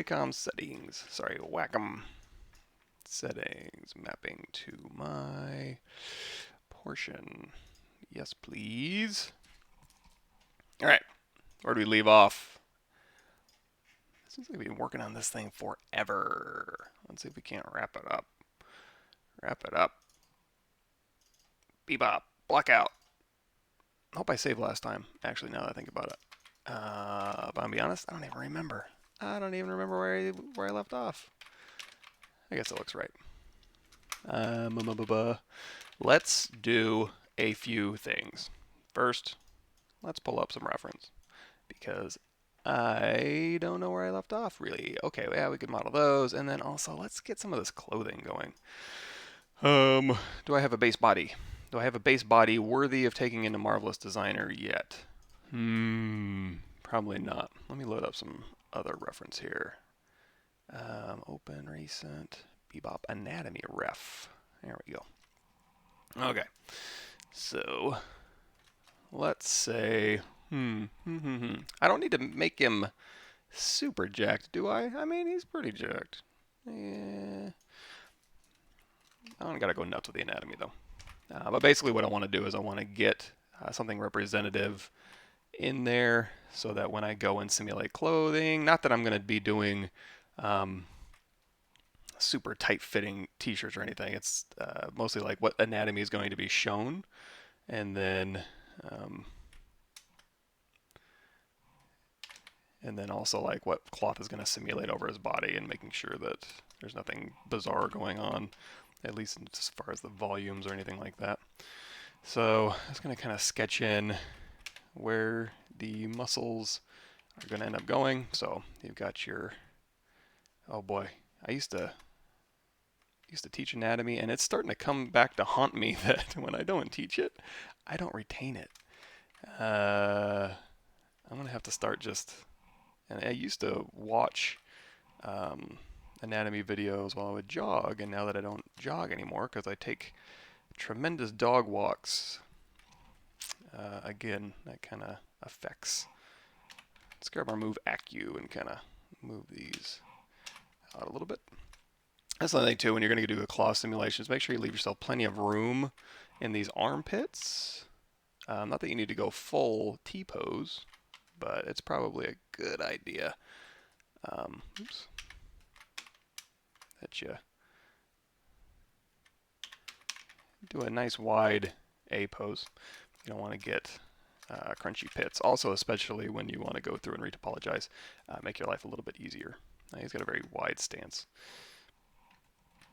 Wacom settings. Sorry, Wacom settings. Mapping to my portion. Yes, please. All right, where do we leave off? Seems like we've been working on this thing forever. Let's see if we can't wrap it up. Wrap it up. Bebop. Blackout. I hope I saved last time, actually, now that I think about it. But I'll be honest, I don't even remember. I don't even remember where I left off. I guess it looks right. Let's do a few things. First, let's pull up some reference, because I don't know where I left off, really. Okay, yeah, we could model those, and then also let's get some of this clothing going. Do I have a base body? Do I have a base body worthy of taking into Marvelous Designer yet? Probably not. Let me load up some other reference here. Open recent Bebop anatomy ref. There we go. Okay, so let's say, I don't need to make him super jacked, do I? I mean, he's pretty jacked. Yeah. I don't gotta go nuts with the anatomy though. But basically what I want to do is I want to get something representative in there so that when I go and simulate clothing, not that I'm going to be doing super tight-fitting t-shirts or anything. It's mostly like what anatomy is going to be shown, and then also like what cloth is going to simulate over his body, and making sure that there's nothing bizarre going on, at least as far as the volumes or anything like that. So I'm just going to kind of sketch in where the muscles are going to end up going. So you've got your, oh boy, I used to teach anatomy, and it's starting to come back to haunt me that when I don't teach it, I don't retain it. I'm going to have to start just, and I used to watch anatomy videos while I would jog, and now that I don't jog anymore because I take tremendous dog walks, again, that kind of affects. Let's grab our move Acu and kind of move these out a little bit. That's another thing too, when you're going to do a claw simulations, make sure you leave yourself plenty of room in these armpits. Not that you need to go full T-pose, but it's probably a good idea. That you do a nice wide A pose. You don't want to get crunchy pits. Also, especially when you want to go through and retopologize, make your life a little bit easier. He's got a very wide stance.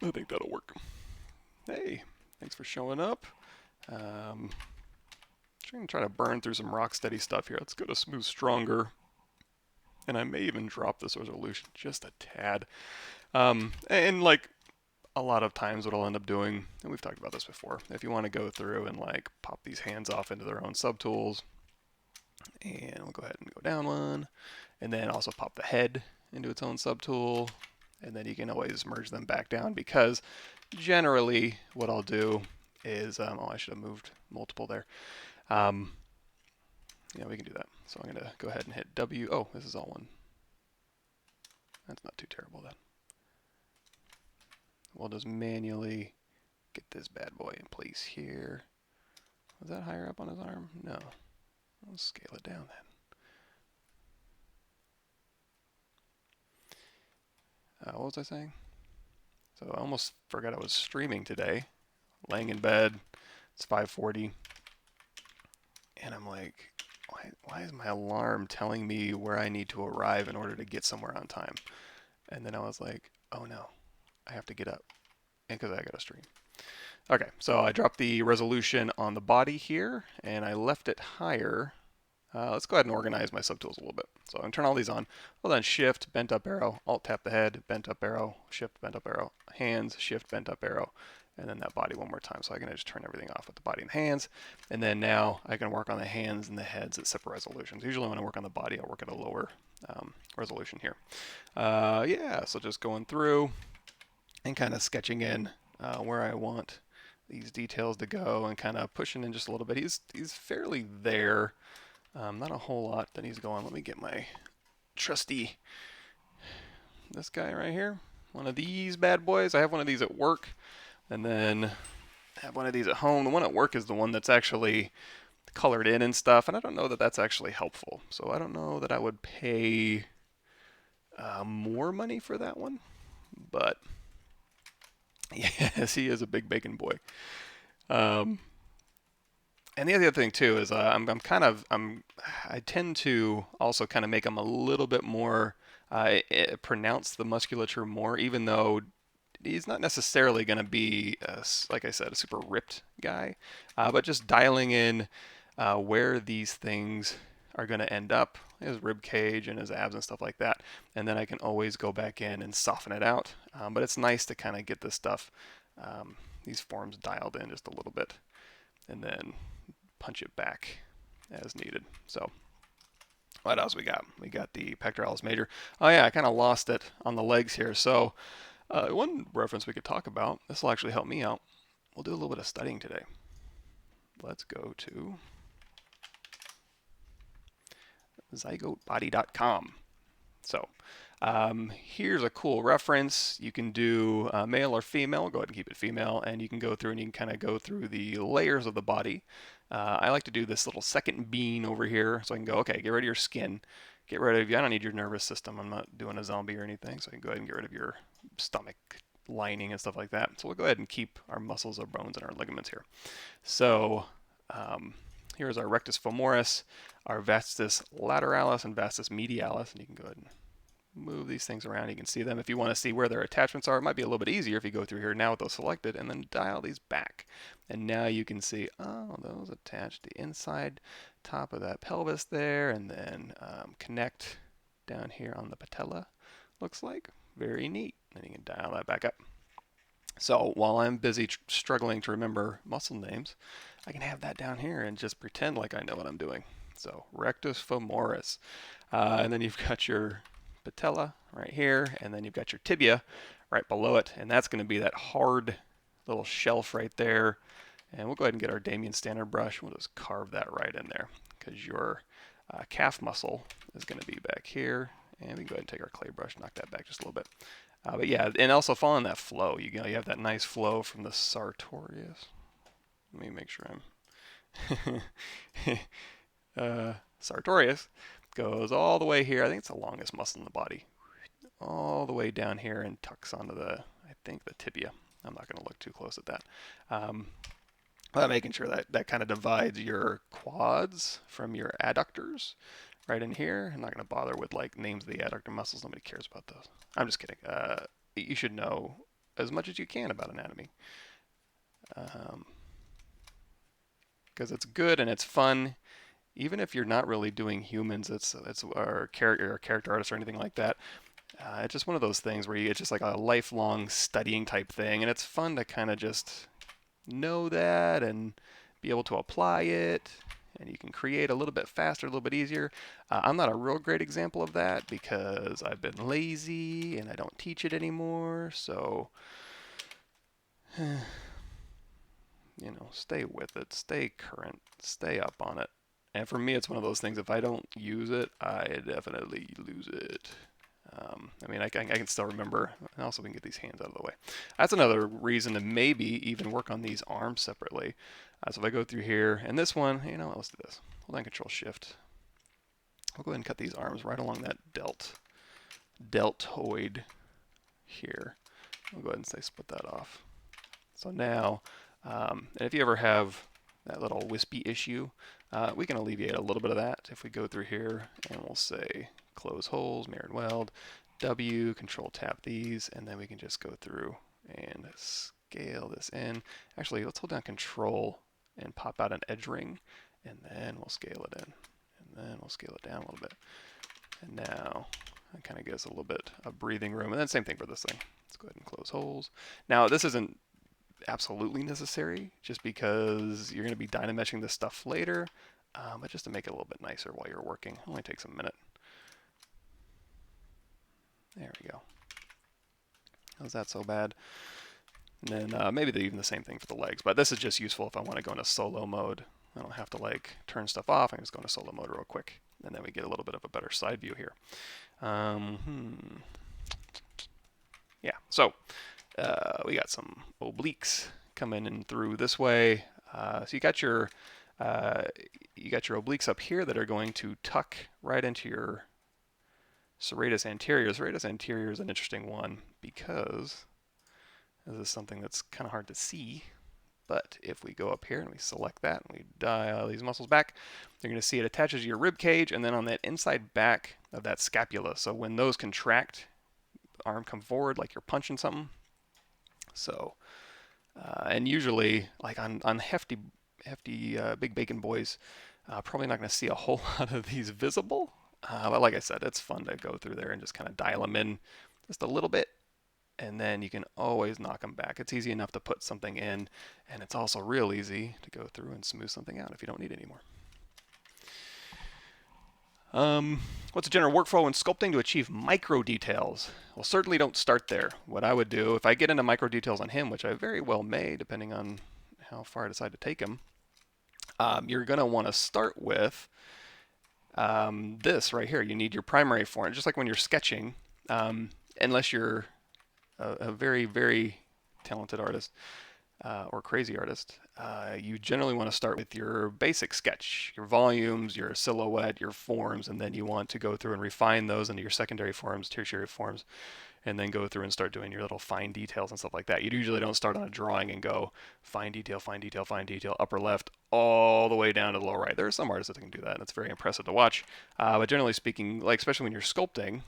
I think that'll work. Hey, thanks for showing up. I'm going to try to burn through some rock steady stuff here. Let's go to smooth stronger. And I may even drop this resolution just a tad. And like a lot of times what I'll end up doing, and we've talked about this before, if you want to go through and like pop these hands off into their own subtools, and we'll go ahead and go down one, and then also pop the head into its own subtool, and then you can always merge them back down, because generally what I'll do is, oh, I should have moved multiple there. Yeah, we can do that. So I'm going to go ahead and hit W. Oh, this is all one. That's not too terrible then. We'll just manually get this bad boy in place here. Was that higher up on his arm? No. I'll scale it down then. What was I saying? So I almost forgot I was streaming today. Laying in bed. It's 5:40. And I'm like, why is my alarm telling me where I need to arrive in order to get somewhere on time? And then I was like, oh no, I have to get up because I got to stream. Okay, so I dropped the resolution on the body here, and I left it higher. Let's go ahead and organize my subtools a little bit. So I'm going to turn all these on. Well, then Shift, bent up arrow, Alt tap the head, bent up arrow, Shift, bent up arrow, hands, Shift, bent up arrow, and then that body one more time. So I can just turn everything off with the body and hands. And then now I can work on the hands and the heads at separate resolutions. Usually when I work on the body, I'll work at a lower resolution here. Yeah, so just going through and kind of sketching in where I want these details to go, and kind of pushing in just a little bit. He's fairly there. Not a whole lot that he's going. Let me get my trusty this guy right here, one of these bad boys. I have one of these at work, and then I have one of these at home. The one at work is the one that's actually colored in and stuff, and I don't know that that's actually helpful. So I don't know that I would pay more money for that one, but yes, he is a big bacon boy. Um, and the other thing too is I tend to also kind of make him a little bit more pronounce the musculature more, even though he's not necessarily going to be, like I said, a super ripped guy, but just dialing in where these things are going to end up, his rib cage and his abs and stuff like that, and then I can always go back in and soften it out. But it's nice to kind of get this stuff, these forms dialed in just a little bit, and then punch it back as needed. So what else we got? We got the pectoralis major. Oh yeah, I kind of lost it on the legs here. So one reference we could talk about, this will actually help me out. We'll do a little bit of studying today. Let's go to zygotebody.com. So here's a cool reference. You can do male or female. Go ahead and keep it female, and you can go through and you can kind of go through the layers of the body. I like to do this little second bean over here, so I can go, okay, get rid of your skin, get rid of, I don't need your nervous system. I'm not doing a zombie or anything, so I can go ahead and get rid of your stomach lining and stuff like that. So we'll go ahead and keep our muscles, our bones, and our ligaments here. So here's our rectus femoris, our vastus lateralis, and vastus medialis, and you can go ahead and move these things around. You can see them. If you want to see where their attachments are, it might be a little bit easier if you go through here now with those selected and then dial these back. And now you can see, oh, those attach the inside top of that pelvis there, and then connect down here on the patella, looks like. Very neat. And you can dial that back up. So while I'm busy struggling to remember muscle names, I can have that down here and just pretend like I know what I'm doing. So rectus femoris. And then you've got your patella right here, and then you've got your tibia right below it, and that's going to be that hard little shelf right there. And we'll go ahead and get our Damien standard brush. We'll just carve that right in there, because your calf muscle is going to be back here. And we can go ahead and take our clay brush, knock that back just a little bit. But yeah, and also following that flow, you have that nice flow from the sartorius. Let me make sure I'm sartorius goes all the way here. I think it's the longest muscle in the body, all the way down here and tucks onto the, I think, the tibia. I'm not going to look too close at that. But making sure that that kind of divides your quads from your adductors right in here. I'm not going to bother with like names of the adductor muscles. Nobody cares about those. I'm just kidding. You should know as much as you can about anatomy, because it's good and it's fun. Even if you're not really doing humans, it's or character artists or anything like that. It's just one of those things where it's just like a lifelong studying type thing, and it's fun to kind of just know that and be able to apply it, and you can create a little bit faster, a little bit easier. I'm not a real great example of that because I've been lazy and I don't teach it anymore, so stay with it, stay current, stay up on it. And for me, it's one of those things, if I don't use it, I definitely lose it. I can still remember, and also we can get these hands out of the way. That's another reason to maybe even work on these arms separately. So if I go through here, and this one, let's do this. Hold on, Control Shift. I'll go ahead and cut these arms right along that deltoid here. I'll go ahead and say split that off. So now, and if you ever have that little wispy issue, we can alleviate a little bit of that if we go through here and we'll say close holes, mirrored weld, W, Control Tab these, and then we can just go through and scale this in. Actually, let's hold down Control and pop out an edge ring, and then we'll scale it in, and then we'll scale it down a little bit. And now that kind of gives a little bit of breathing room, and then same thing for this thing. Let's go ahead and close holes. Now this isn't absolutely necessary, just because you're going to be dynameshing this stuff later, but just to make it a little bit nicer while you're working. It only takes a minute. There we go. How's that so bad? And then maybe even the same thing for the legs, but this is just useful if I want to go into solo mode. I don't have to like turn stuff off. I can just go into solo mode real quick, and then we get a little bit of a better side view here. yeah, so we got some obliques coming in through this way. So you got your obliques up here that are going to tuck right into your serratus anterior. Serratus anterior is an interesting one because this is something that's kind of hard to see. But if we go up here and we select that and we dial these muscles back, you're going to see it attaches to your rib cage and then on that inside back of that scapula. So when those contract, the arm come forward like you're punching something. So, and usually like on hefty big bacon boys, probably not going to see a whole lot of these visible. But like I said, it's fun to go through there and just kind of dial them in just a little bit. And then you can always knock them back. It's easy enough to put something in, and it's also real easy to go through and smooth something out if you don't need it anymore. What's a general workflow in sculpting to achieve micro details? Well, certainly don't start there. What I would do, if I get into micro details on him, which I very well may, depending on how far I decide to take him, you're going to want to start with this right here. You need your primary form, just like when you're sketching, unless you're a very, very talented artist or crazy artist, you generally want to start with your basic sketch, your volumes, your silhouette, your forms, and then you want to go through and refine those into your secondary forms, tertiary forms, and then go through and start doing your little fine details and stuff like that. You usually don't start on a drawing and go fine detail, fine detail, fine detail, upper left, all the way down to the lower right. There are some artists that can do that, and it's very impressive to watch. But generally speaking, like especially when you're sculpting,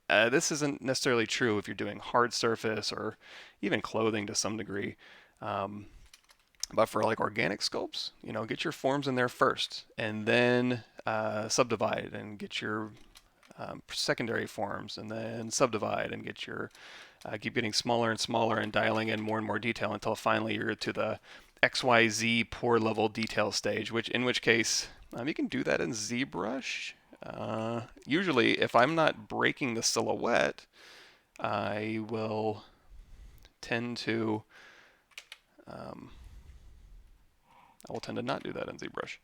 this isn't necessarily true if you're doing hard surface or even clothing to some degree. But for like organic sculpts, get your forms in there first, and then subdivide and get your secondary forms, and then subdivide and get your keep getting smaller and smaller and dialing in more and more detail until finally you're to the XYZ poor level detail stage. In which case you can do that in ZBrush. Usually, if I'm not breaking the silhouette, I will tend to not do that in ZBrush,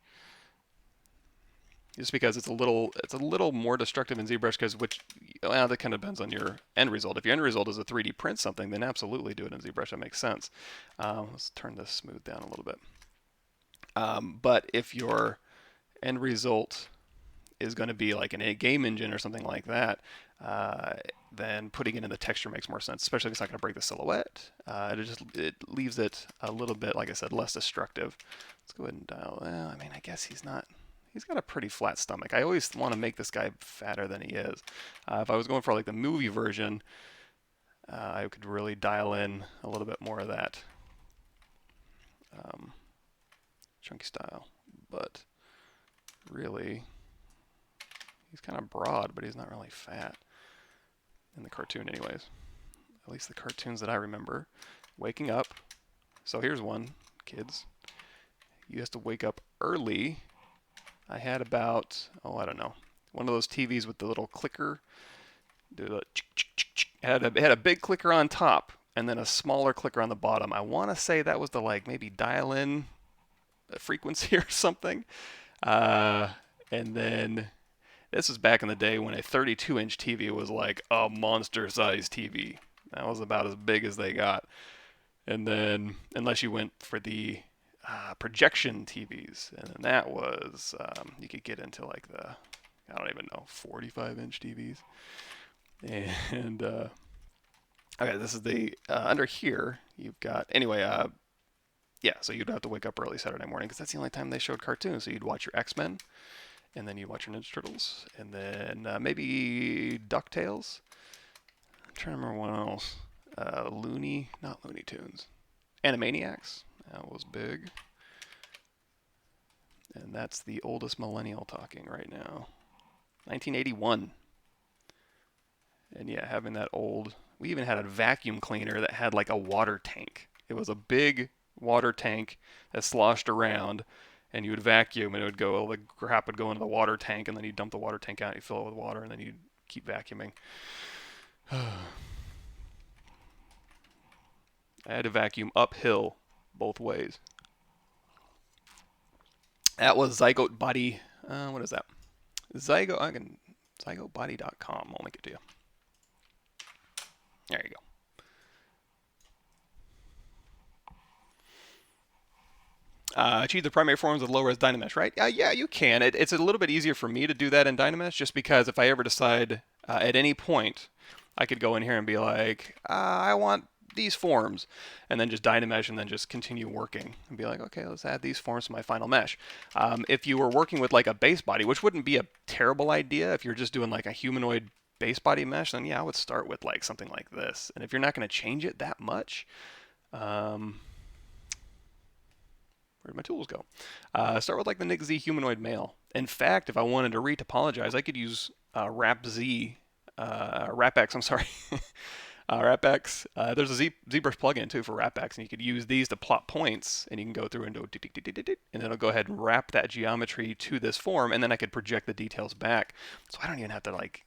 just because it's a little more destructive in ZBrush. Because that kind of depends on your end result. If your end result is a 3D print something, then absolutely do it in ZBrush. That makes sense. Let's turn this smooth down a little bit. But if your end result is going to be like in a game engine or something like that, then putting it in the texture makes more sense, especially if it's not going to break the silhouette. It leaves it a little bit, like I said, less destructive. Let's go ahead and dial. Well, I mean, I guess he's got a pretty flat stomach. I always want to make this guy fatter than he is. If I was going for like the movie version, I could really dial in a little bit more of that chunky style. But really, he's kind of broad, but he's not really fat. In the cartoon anyways. At least the cartoons that I remember. Waking up. So here's one, kids. You have to wake up early. I had about, I don't know, one of those TVs with the little clicker. It had a big clicker on top and then a smaller clicker on the bottom. I want to say that was to maybe dial in a frequency or something. And then this was back in the day when a 32-inch TV was like a monster-sized TV. That was about as big as they got. And then, unless you went for the projection TVs, and then that was, you could get into like the, I don't even know, 45-inch TVs. And, okay, this is the, under here, you've got, anyway, yeah, so you'd have to wake up early Saturday morning because that's the only time they showed cartoons. So you'd watch your X-Men, and then you watch your Ninja Turtles, and then maybe DuckTales. I'm trying to remember what else. Not Looney Tunes. Animaniacs. That was big. And that's the oldest millennial talking right now. 1981. And yeah, having that old... We even had a vacuum cleaner that had like a water tank. It was a big water tank that sloshed around, and you would vacuum, and it would go, all the crap would go into the water tank, and then you dump the water tank out, you fill it with water, and then you keep vacuuming. I had to vacuum uphill both ways. That was Zygote Body. What is that? Zygotebody.com. I'll link it to you. There you go. Achieve the primary forms with low-res Dynamesh, right? Yeah, you can. It's a little bit easier for me to do that in Dynamesh just because if I ever decide at any point, I could go in here and be like, I want these forms, and then just Dynamesh and then just continue working and be like, okay, let's add these forms to my final mesh. If you were working with like a base body, which wouldn't be a terrible idea if you're just doing like a humanoid base body mesh, then yeah, I would start with like something like this. And if you're not going to change it that much, where'd my tools go? Start with like the Nick Z humanoid male. In fact, if I wanted to retopologize, I could use RapX, I'm sorry. RapX. There's a ZBrush plugin too for RapX, and you could use these to plot points, and you can go through and do and it'll go ahead and wrap that geometry to this form, and then I could project the details back. So I don't even have to like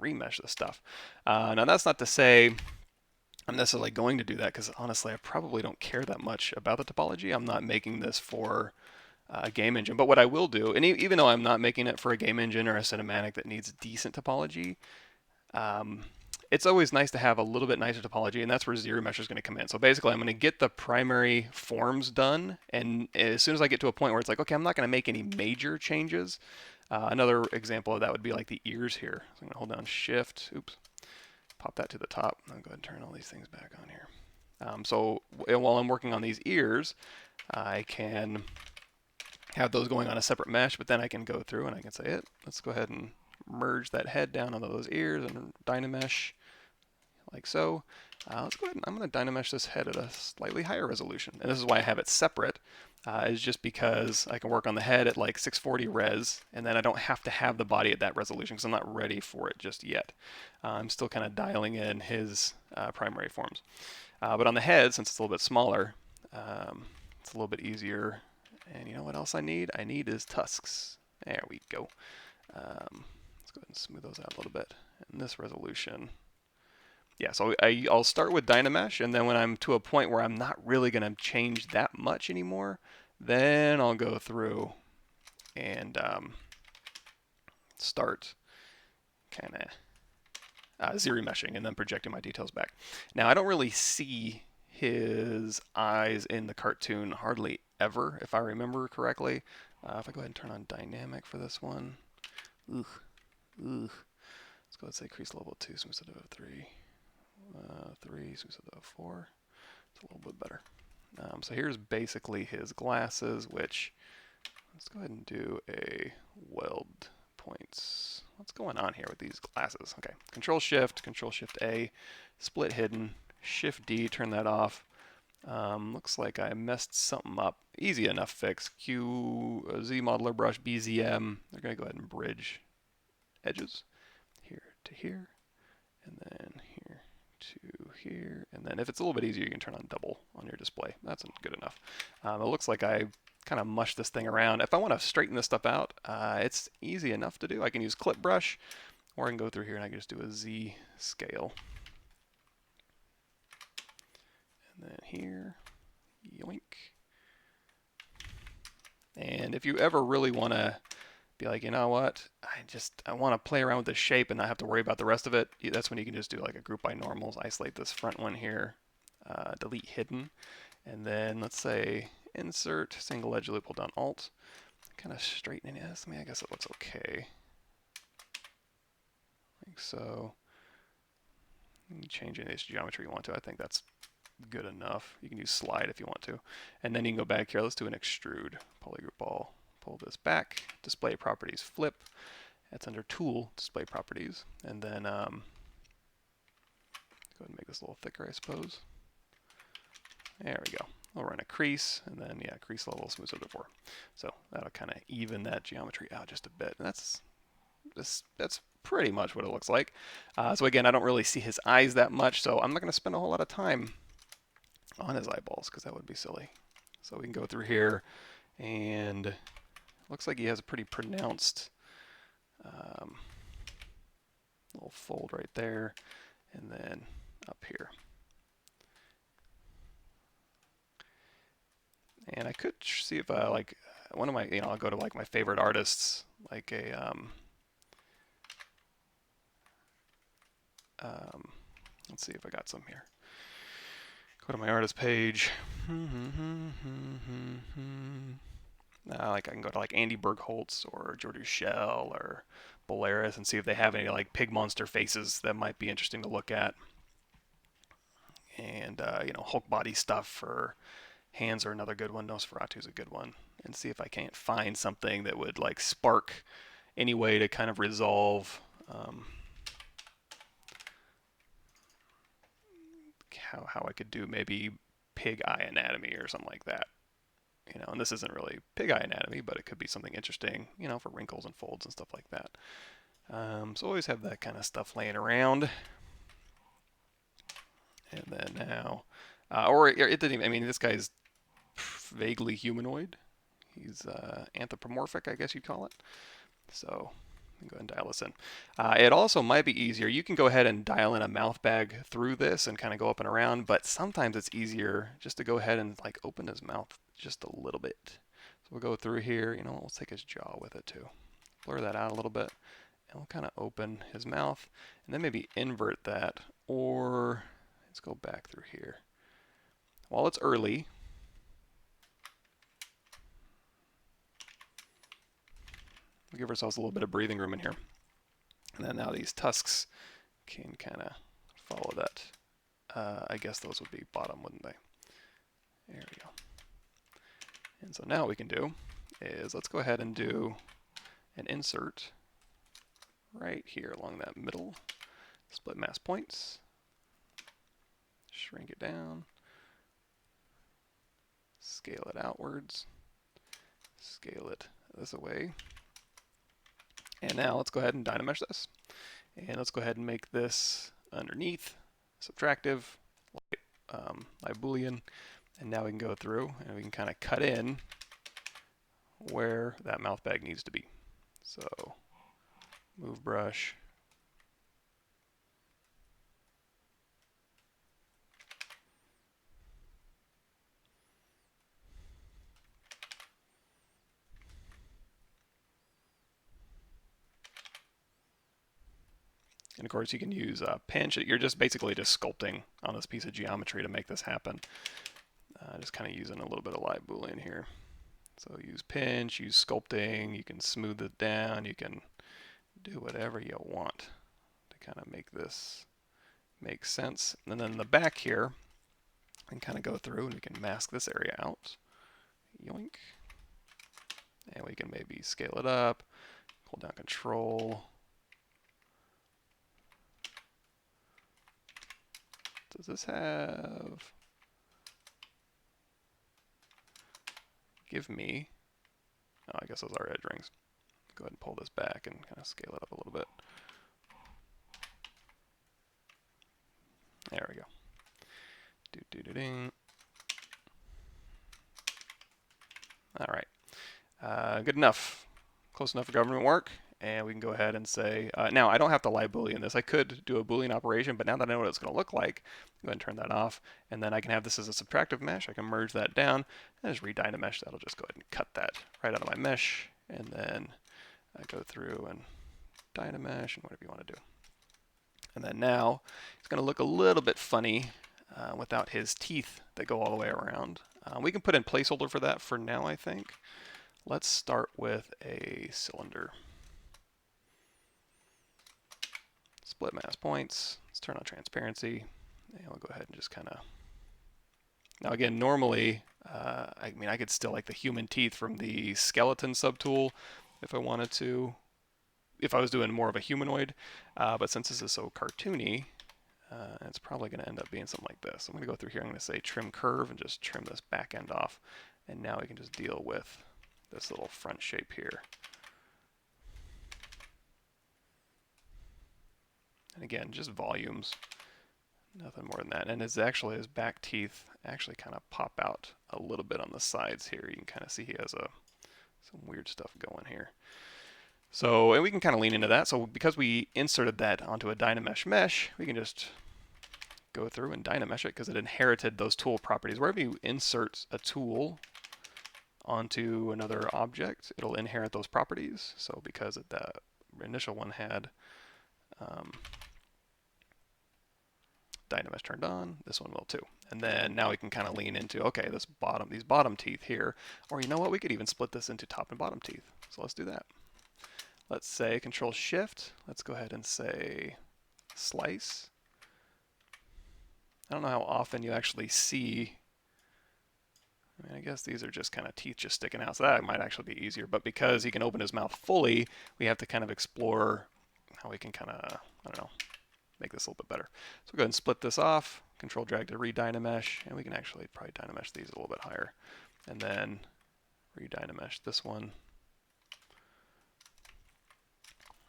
remesh this stuff. Now that's not to say I'm necessarily going to do that because honestly, I probably don't care that much about the topology. I'm not making this for a game engine. But what I will do, and even though I'm not making it for a game engine or a cinematic that needs decent topology, it's always nice to have a little bit nicer topology, and that's where ZBrush is going to come in. So basically, I'm going to get the primary forms done, and as soon as I get to a point where it's like, okay, I'm not going to make any major changes. Another example of that would be like the ears here. So I'm going to hold down Shift, pop that to the top. I'll go ahead and turn all these things back on here. So while I'm working on these ears, I can have those going on a separate mesh, but then I can go through and I can say let's go ahead and merge that head down onto those ears and Dynamesh like so. Let's go ahead and I'm going to Dynamesh this head at a slightly higher resolution. And this is why I have it separate, is just because I can work on the head at like 640 res, and then I don't have to have the body at that resolution because I'm not ready for it just yet. I'm still kind of dialing in his primary forms. But on the head, since it's a little bit smaller, it's a little bit easier. And you know what else I need? I need his tusks. There we go. Let's go ahead and smooth those out a little bit. And this resolution, yeah, so I'll start with Dynamesh, and then when I'm to a point where I'm not really going to change that much anymore, then I'll go through and start kind of ZBrushing and then projecting my details back. Now, I don't really see his eyes in the cartoon hardly ever, if I remember correctly. If I go ahead and turn on dynamic for this one, let's go ahead and say crease level 2, smooth set of 3. 3, smooth set of 4. It's a little bit better. So here's basically his glasses, which let's go ahead and do a weld points. What's going on here with these glasses? Okay, Control Shift A, split hidden, Shift D, turn that off. Looks like I messed something up. Easy enough fix. Z modeler brush, BZM. They're going to go ahead and bridge edges here to here, and then here to here. And then if it's a little bit easier, you can turn on double on your display. That's good enough. It looks like I kind of mushed this thing around. If I want to straighten this stuff out, it's easy enough to do. I can use clip brush, or I can go through here and I can just do a Z scale. And then here, yoink. And if you ever really want to be like, you know what, I want to play around with the shape and not have to worry about the rest of it, that's when you can just do like a group by normals, isolate this front one here, delete hidden, and then let's say insert single edge loop, hold down alt, kind of straightening it. I mean, I guess it looks okay. Like so. You can change any of this geometry you want to. I think that's good enough. You can use slide if you want to. And then you can go back here. Let's do an extrude. Polygroup all. Pull this back. Display properties flip. That's under tool, display properties. And then go ahead and make this a little thicker, I suppose. There we go. I'll run a crease, and then yeah, crease level smooth over 4. So that'll kind of even that geometry out just a bit. And that's pretty much what it looks like. So again, I don't really see his eyes that much, so I'm not going to spend a whole lot of time on his eyeballs because that would be silly. So we can go through here, and it looks like he has a pretty pronounced little fold right there, and then up here. And I could see if like one of my, I'll go to like my favorite artists, like a Let's see if I got some here. Go to my artist page. Like I can go to like Andy Bergholtz or Jordi Shell or Bolaris and see if they have any like pig monster faces that might be interesting to look at. And you know, Hulk body stuff for hands are another good one. Nosferatu is a good one. And see if I can't find something that would like spark any way to kind of resolve how I could do maybe pig eye anatomy or something like that. You know, and this isn't really pig eye anatomy, but it could be something interesting, you know, for wrinkles and folds and stuff like that. So always have that kind of stuff laying around. And then now, or it didn't even, I mean, this guy's vaguely humanoid. He's anthropomorphic, I guess you'd call it. So go ahead and dial this in. It also might be easier. You can go ahead and dial in a mouth bag through this and kind of go up and around, but sometimes it's easier just to go ahead and like open his mouth just a little bit. So we'll go through here. You know, we'll take his jaw with it too. Blur that out a little bit, and we'll kind of open his mouth, and then maybe invert that, or let's go back through here. While it's early, we'll give ourselves a little bit of breathing room in here. And then now these tusks can kind of follow that. I guess those would be bottom, wouldn't they? There we go. And so now what we can do is let's go ahead and do an insert right here along that middle. Split mass points. Shrink it down. Scale it outwards. Scale it this way. And now let's go ahead and Dynamesh this. And let's go ahead and make this underneath, subtractive, light Boolean. And now we can go through and we can kind of cut in where that mouth bag needs to be. So move brush. And of course you can use pinch. You're just basically just sculpting on this piece of geometry to make this happen. Just kind of using a little bit of light Boolean here. So use pinch, use sculpting, you can smooth it down, you can do whatever you want to kind of make this make sense. And then in the back here, we can kind of go through and we can mask this area out. Yoink. And we can maybe scale it up, hold down Control. Does this have... Give me... Oh, I guess those are edge rings. Go ahead and pull this back and kind of scale it up a little bit. There we go. Do-do-do-ding. All right. Good enough. Close enough for government work. And we can go ahead and say, now I don't have to light Boolean this. I could do a Boolean operation, but now that I know what it's going to look like, go ahead and turn that off. And then I can have this as a subtractive mesh. I can merge that down and just reDynamesh. That'll just go ahead and cut that right out of my mesh. And then I go through and Dynamesh and whatever you want to do. And then now it's going to look a little bit funny without his teeth that go all the way around. We can put in placeholder for that for now, I think. Let's start with a cylinder. Split mass points. Let's turn on transparency. And we'll go ahead and just kind of... Now again, normally, I mean, I could still like the human teeth from the skeleton subtool if I wanted to, if I was doing more of a humanoid. But since this is so cartoony, it's probably going to end up being something like this. I'm going to go through here. I'm going to say trim curve and just trim this back end off. And now we can just deal with this little front shape here. And again, just volumes, nothing more than that. And it's actually, his back teeth actually kind of pop out a little bit on the sides here. You can kind of see he has some weird stuff going here. So, and we can kind of lean into that. So because we inserted that onto a Dynamesh mesh, we can just go through and Dynamesh it because it inherited those tool properties. Wherever you insert a tool onto another object, it'll inherit those properties. So because the initial one had Dynamesh turned on, this one will too. And then now we can kind of lean into, okay, these bottom teeth here, or you know what, we could even split this into top and bottom teeth. So let's do that. Let's say Control Shift. Let's go ahead and say slice. I don't know how often you actually see, I mean, I guess these are just kind of teeth just sticking out, so that might actually be easier. But because he can open his mouth fully, we have to kind of explore how we can kind of, I don't know, make this a little bit better. So we'll go ahead and split this off, Control drag to re-Dynamesh, and we can actually probably Dynamesh these a little bit higher. And then re-Dynamesh this one.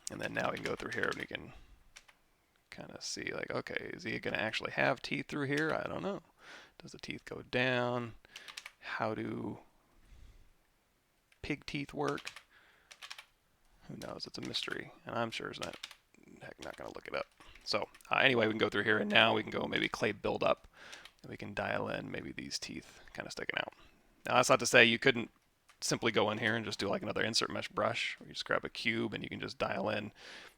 And then now we can go through here and we can kind of see, like, okay, is he going to actually have teeth through here? I don't know. Does the teeth go down? How do pig teeth work? Who knows? It's a mystery, and I'm sure it's not going to look it up. So anyway, we can go through here, and now we can go maybe clay build up, and we can dial in maybe these teeth kind of sticking out. Now that's not to say you couldn't simply go in here and just do like another insert mesh brush, or you just grab a cube and you can just dial in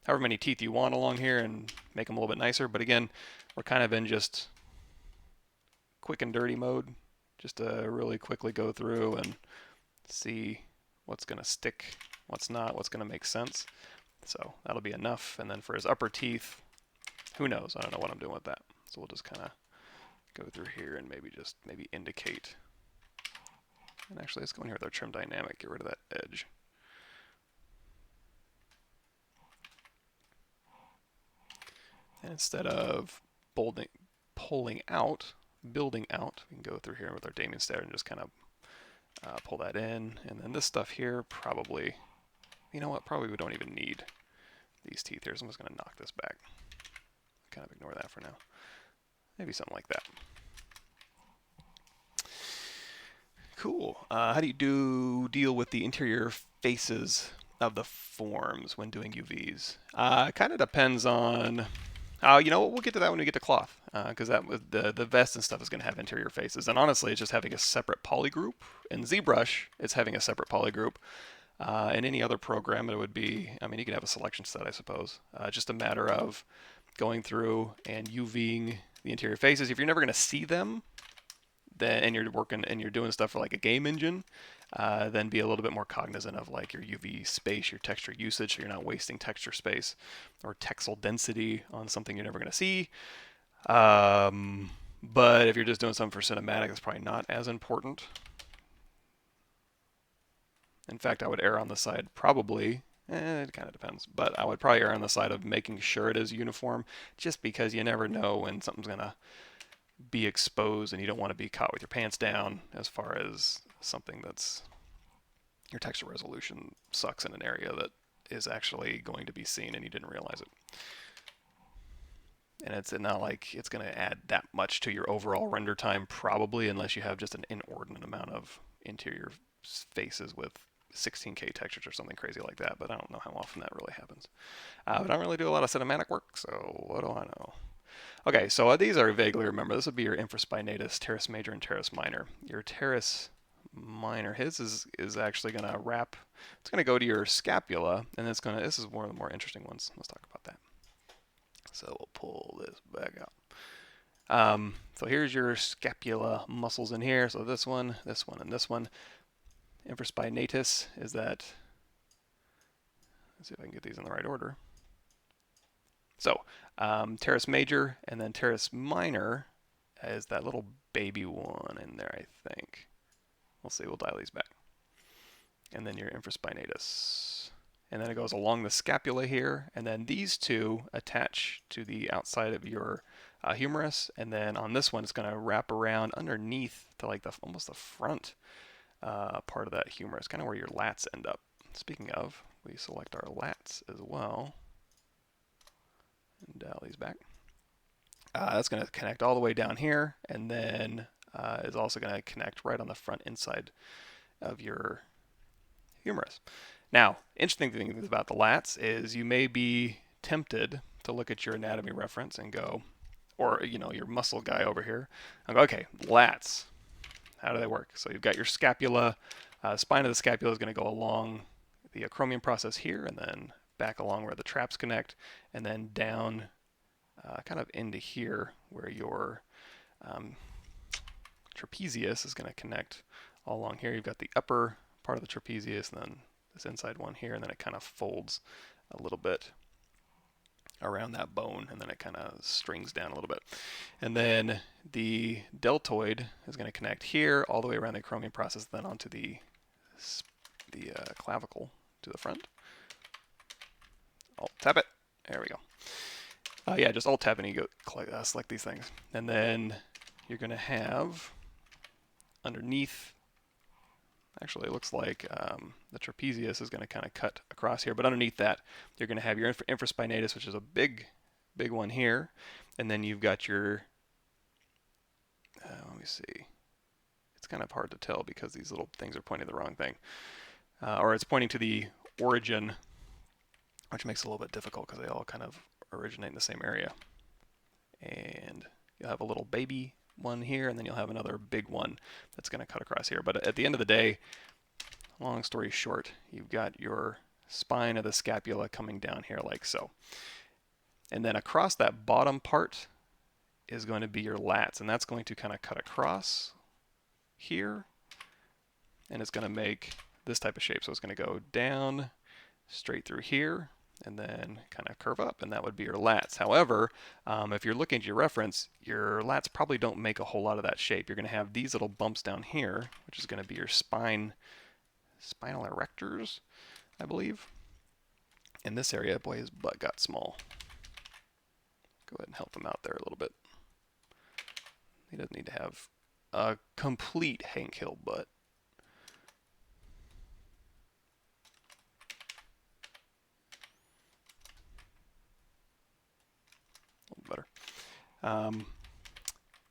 however many teeth you want along here and make them a little bit nicer. But again, we're kind of in just quick and dirty mode, just to really quickly go through and see what's going to stick, what's not, what's going to make sense. So that'll be enough. And then for his upper teeth, who knows? I don't know what I'm doing with that. So we'll just kind of go through here and maybe indicate. And actually, let's go in here with our trim dynamic, get rid of that edge. And instead of pulling out, building out, we can go through here with our Damien Stair and just kind of pull that in. And then this stuff here, probably, you know what, probably we don't even need these teeth here, so I'm just going to knock this back. Kind of ignore that for now. Maybe something like that. Cool. How do you deal with the interior faces of the forms when doing UVs? Kind of depends on, you know what, we'll get to that when we get to cloth, because that was the vest and stuff is going to have interior faces. And honestly, it's just having a separate polygroup. In ZBrush, it's having a separate polygroup. In any other program, it would be, I mean, you can have a selection set, I suppose. Just a matter of going through and UVing the interior faces. If you're never going to see them, then, and you're working and you're doing stuff for like a game engine, then be a little bit more cognizant of like your UV space, your texture usage, so you're not wasting texture space or texel density on something you're never going to see. But if you're just doing something for cinematic, it's probably not as important. In fact, I would err on the side probably, it kind of depends, but I would probably err on the side of making sure it is uniform, just because you never know when something's going to be exposed and you don't want to be caught with your pants down as far as something that's, your texture resolution sucks in an area that is actually going to be seen and you didn't realize it. And it's not like it's going to add that much to your overall render time, probably, unless you have just an inordinate amount of interior faces with 16K textures or something crazy like that, but I don't know how often that really happens. But I don't really do a lot of cinematic work, so what do I know? Okay, so these are vaguely, remember, this would be your infraspinatus, teres major, and teres minor. Your teres minor, his is actually going to wrap, it's going to go to your scapula, and it's going to, this is one of the more interesting ones. Let's talk about that. So we'll pull this back out. So here's your scapula muscles in here. So this one, and this one. Infraspinatus is that, let's see if I can get these in the right order. So teres major and then teres minor is that little baby one in there, I think. We'll see, we'll dial these back. And then your infraspinatus. And then it goes along the scapula here, and then these two attach to the outside of your humerus, and then on this one it's going to wrap around underneath to like almost the front part of that humerus, kind of where your lats end up. Speaking of, we select our lats as well and dial these back. That's going to connect all the way down here, and then is also going to connect right on the front inside of your humerus. Now, interesting thing about the lats is you may be tempted to look at your anatomy reference and go, or you know, your muscle guy over here, and go, okay, lats, how do they work? So you've got your scapula, spine of the scapula is going to go along the acromion process here, and then back along where the traps connect, and then down kind of into here where your trapezius is going to connect all along here. You've got the upper part of the trapezius and then this inside one here, and then it kind of folds a little bit around that bone, and then it kind of strings down a little bit. And then the deltoid is going to connect here all the way around the acromion process, then onto the clavicle to the front. Alt tap it. There we go. Yeah, just alt tap and you go select these things. And then you're going to have underneath, actually it looks like the trapezius is going to kind of cut across here, but underneath that you're going to have your infraspinatus, which is a big one here, and then you've got your, let me see, it's kind of hard to tell because these little things are pointing the wrong thing, or it's pointing to the origin, which makes it a little bit difficult because they all kind of originate in the same area. And you'll have a little baby one here, and then you'll have another big one that's going to cut across here. But at the end of the day, long story short, you've got your spine of the scapula coming down here like so. And then across that bottom part is going to be your lats, and that's going to kind of cut across here, and it's going to make this type of shape. So it's going to go down straight through here and then kind of curve up, and that would be your lats. However, if you're looking at your reference, your lats probably don't make a whole lot of that shape. You're going to have these little bumps down here, which is going to be your spinal erectors, I believe. In this area, boy, his butt got small. Go ahead and help him out there a little bit. He doesn't need to have a complete Hank Hill butt. Better.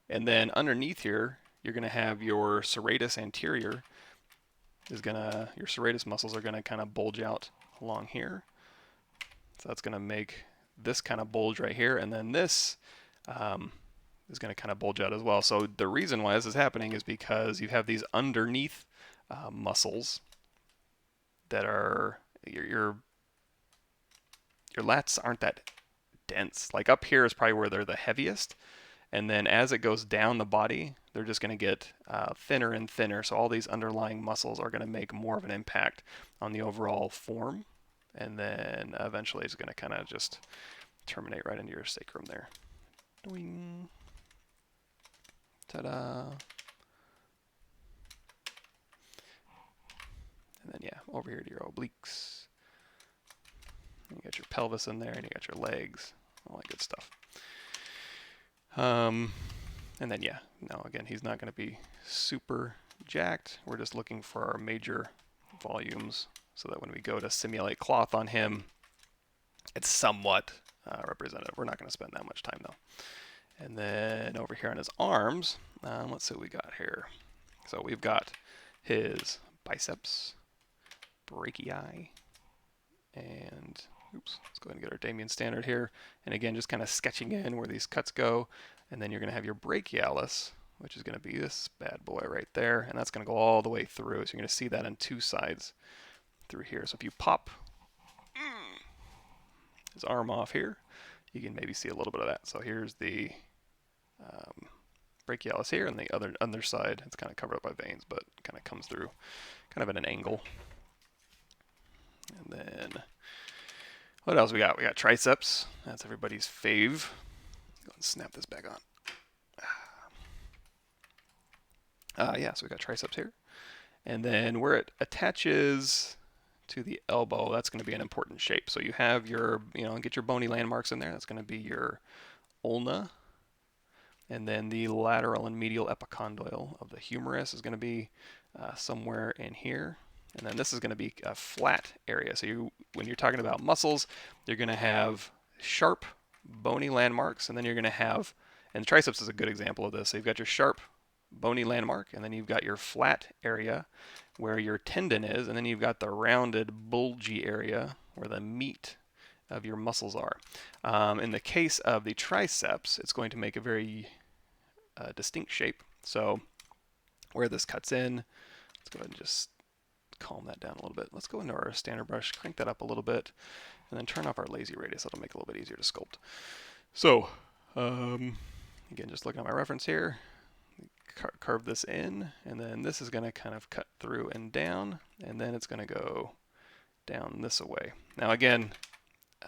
And then underneath here, you're going to have your serratus anterior. Your serratus muscles are going to kind of bulge out along here. So that's going to make this kind of bulge right here, and then this is going to kind of bulge out as well. So the reason why this is happening is because you have these underneath muscles that are your lats aren't that dense. Like up here is probably where they're the heaviest, and then as it goes down the body, they're just going to get thinner and thinner. So all these underlying muscles are going to make more of an impact on the overall form, and then eventually it's going to kind of just terminate right into your sacrum there. Doing. Ta-da! And then yeah, over here to your obliques. You got your pelvis in there, and you got your legs, all that good stuff. And then yeah, now again, he's not going to be super jacked. We're just looking for our major volumes so that when we go to simulate cloth on him, it's somewhat representative. We're not going to spend that much time though. And then over here on his arms, let's see what we got here. So we've got his biceps, brachii, and oops, let's go ahead and get our Damien standard here. And again, just kind of sketching in where these cuts go. And then you're going to have your brachialis, which is going to be this bad boy right there. And that's going to go all the way through. So you're going to see that on two sides through here. So if you pop his arm off here, you can maybe see a little bit of that. So here's the brachialis here, and the other side, it's kind of covered up by veins, but kind of comes through kind of at an angle. And then what else we got? We got triceps. That's everybody's fave. Go and snap this back on. Yeah, so we got triceps here. And then where it attaches to the elbow, that's going to be an important shape. So you have your, get your bony landmarks in there. That's going to be your ulna. And then the lateral and medial epicondyle of the humerus is going to be somewhere in here. And then this is going to be a flat area. So when you're talking about muscles, you're going to have sharp, bony landmarks, and then you're going to have, and triceps is a good example of this. So you've got your sharp, bony landmark, and then you've got your flat area where your tendon is, and then you've got the rounded, bulgy area where the meat of your muscles are. In the case of the triceps, it's going to make a very distinct shape. So where this cuts in, let's go ahead and just calm that down a little bit. Let's go into our standard brush, crank that up a little bit, and then turn off our lazy radius. That'll make it a little bit easier to sculpt. So, again, just looking at my reference here, carve this in, and then this is going to kind of cut through and down, and then it's going to go down this way. Now again,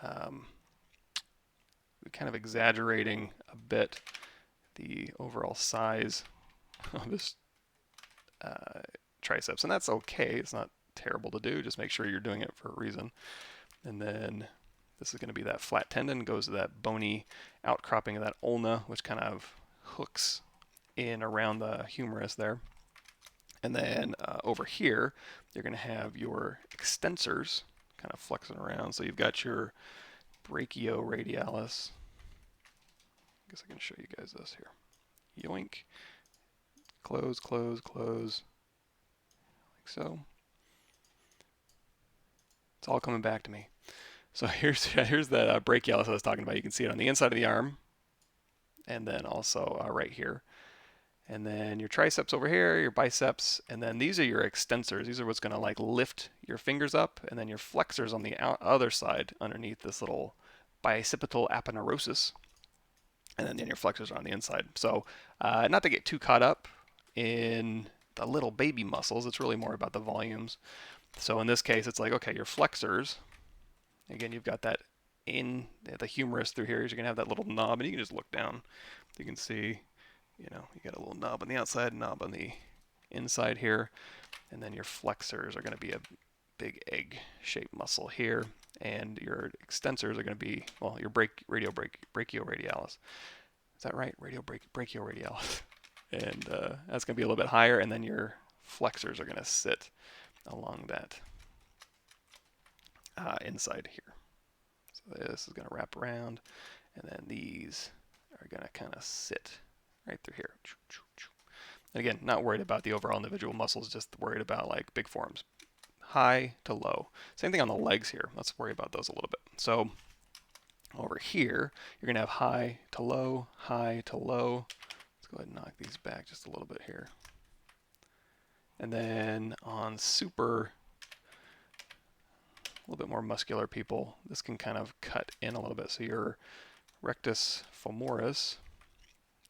we're kind of exaggerating a bit the overall size of this triceps, and that's okay. It's not terrible to do. Just make sure you're doing it for a reason. And then this is going to be that flat tendon, goes to that bony outcropping of that ulna, which kind of hooks in around the humerus there. And then over here, you're going to have your extensors kind of flexing around. So you've got your Brachioradialis. I guess I can show you guys this here. Yoink. Close, close, close. Like so. It's all coming back to me. So here's that brachialis I was talking about. You can see it on the inside of the arm, and then also right here. And then your triceps over here, your biceps, and then these are your extensors. These are what's going to like lift your fingers up, and then your flexors on the other side underneath this little bicipital aponeurosis, and then your flexors are on the inside. So not to get too caught up in the little baby muscles, it's really more about the volumes. So in this case, it's like, okay, your flexors, again, you've got that in the humerus through here. You're going to have that little knob, and you can just look down. You can see, you got a little knob on the outside, knob on the inside here, and then your flexors are going to be a big egg-shaped muscle here, and your extensors are going to be, well, your brachioradialis. Is that right? Brachioradialis. And that's going to be a little bit higher, and then your flexors are going to sit along that inside here. So this is going to wrap around, and then these are going to kind of sit right through here. And again, not worried about the overall individual muscles, just worried about like big forms. High to low. Same thing on the legs here. Let's worry about those a little bit. So over here, you're going to have high to low, high to low. Let's go ahead and knock these back just a little bit here. And then on super, a little bit more muscular people, this can kind of cut in a little bit. So your rectus femoris,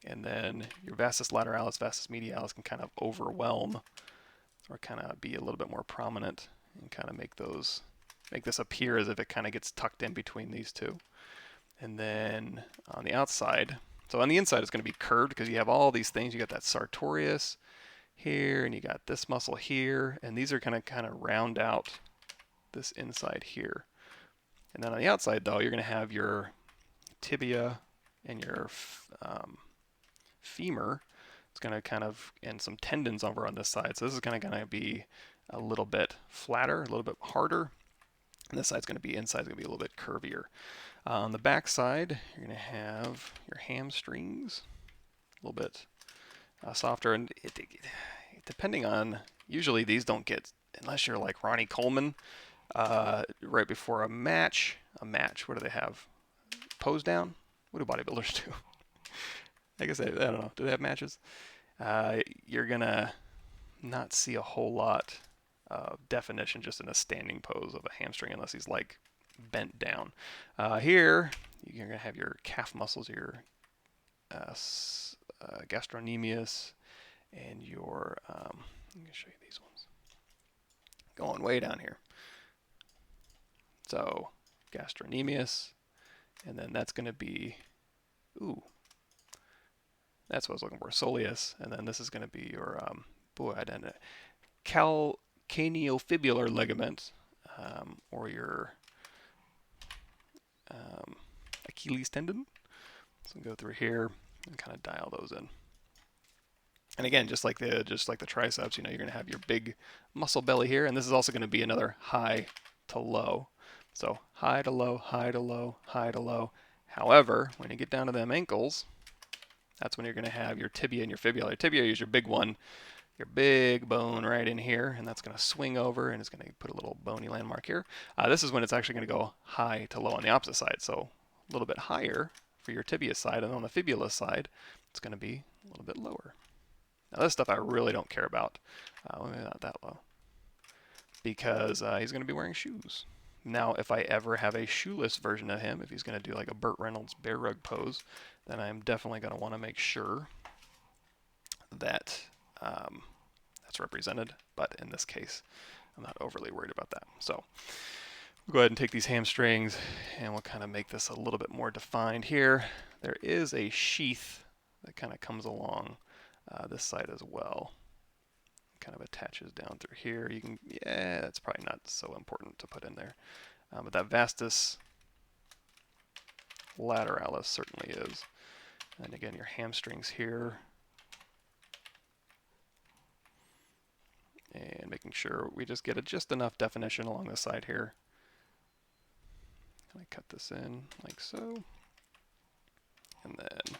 and then your vastus lateralis, vastus medialis can kind of overwhelm or kind of be a little bit more prominent and kind of make this appear as if it kind of gets tucked in between these two. And then on the outside, so on the inside it's going to be curved because you have all these things. You got that sartorius here, and you got this muscle here, and these are going to kind of round out this inside here. And then on the outside though, you're going to have your tibia and your femur. It's going to kind of, and some tendons over on this side. So this is kind of going to be a little bit flatter, a little bit harder. And this side's going to be, inside's going to be a little bit curvier. On the back side, you're going to have your hamstrings, a little bit softer. And depending on, usually these don't get, unless you're like Ronnie Coleman, right before a match, what do they have? Pose down? What do bodybuilders do? I guess I don't know. Do they have matches? You're going to not see a whole lot of definition just in a standing pose of a hamstring unless he's like bent down. Here, you're going to have your calf muscles, your gastrocnemius, and your, let me show you these ones. Going way down here. So, gastrocnemius, and then that's going to be, that's what I was looking for, soleus, and then this is going to be your, calcaneofibular ligament, or your Achilles tendon. So go through here and kind of dial those in. And again, just like the triceps, you're going to have your big muscle belly here, and this is also going to be another high to low. So high to low, high to low, high to low. However, when you get down to them ankles, that's when you're going to have your tibia and your fibula. Your tibia is your big one, your big bone right in here, and that's going to swing over, and it's going to put a little bony landmark here. This is when it's actually going to go high to low on the opposite side, so a little bit higher for your tibia side, and on the fibula side, it's going to be a little bit lower. Now this stuff I really don't care about, maybe not that low, because he's going to be wearing shoes. Now, if I ever have a shoeless version of him, if he's going to do like a Burt Reynolds bear rug pose, then I'm definitely going to want to make sure that that's represented. But in this case, I'm not overly worried about that. So we'll go ahead and take these hamstrings and we'll kind of make this a little bit more defined here. There is a sheath that kind of comes along this side as well. Kind of attaches down through here. You can, yeah, that's probably not so important to put in there. But that vastus lateralis certainly is. And again, your hamstrings here. And making sure we just get just enough definition along the side here. I cut this in like so. And then,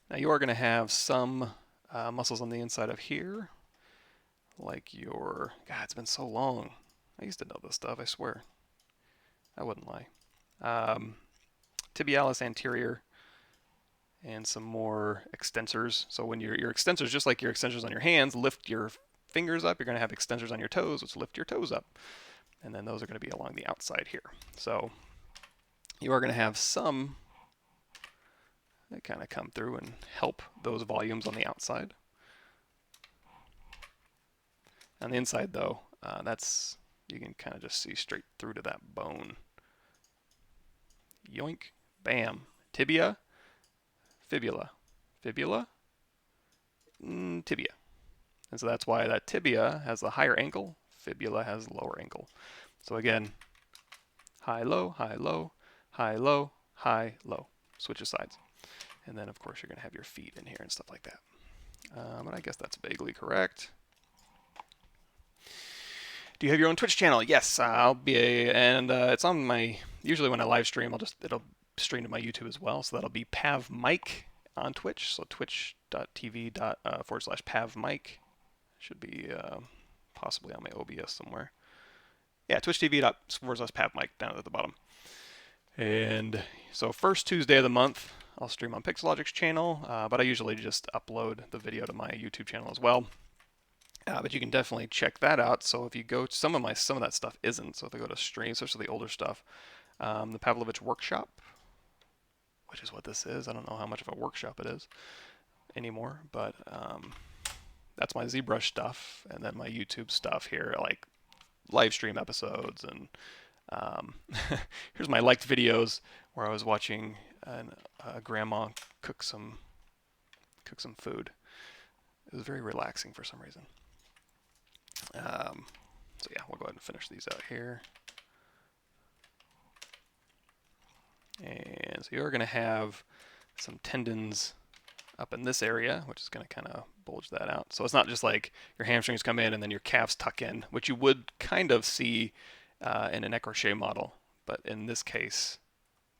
now you are going to have some muscles on the inside of here. Like your, God, it's been so long. I used to know this stuff, I swear. I wouldn't lie. Tibialis anterior and some more extensors. So when your extensors, just like your extensors on your hands, lift your fingers up, you're going to have extensors on your toes, which lift your toes up. And then those are going to be along the outside here. So you are going to have some that kind of come through and help those volumes on the outside. On the inside, though, that's, you can kind of just see straight through to that bone. Yoink, bam, tibia, fibula, fibula, tibia. And so that's why that tibia has the higher ankle, fibula has lower ankle. So again, high, low, high, low, high, low, high, low. Switch your sides. And then, of course, you're going to have your feet in here and stuff like that. But I guess that's vaguely correct. Do you have your own Twitch channel? Yes, I'll be, and it's on my, usually when I live stream, it'll stream to my YouTube as well. So that'll be Pavmike on Twitch. So twitch.tv/Pavmike. Should be possibly on my OBS somewhere. Yeah, twitch.tv/Pavmike down at the bottom. And so first Tuesday of the month, I'll stream on Pixelogic's channel, but I usually just upload the video to my YouTube channel as well. But you can definitely check that out. So if you go to some of that stuff isn't. So if I go to stream, especially the older stuff, the Pavlovich workshop, which is what this is. I don't know how much of a workshop it is anymore, but that's my ZBrush stuff, and then my YouTube stuff here, like live stream episodes, and here's my liked videos where I was watching a grandma cook some food. It was very relaxing for some reason. So yeah, we'll go ahead and finish these out here. And so you're going to have some tendons up in this area, which is going to kind of bulge that out. So it's not just like your hamstrings come in and then your calves tuck in, which you would kind of see in an écorché model. But in this case,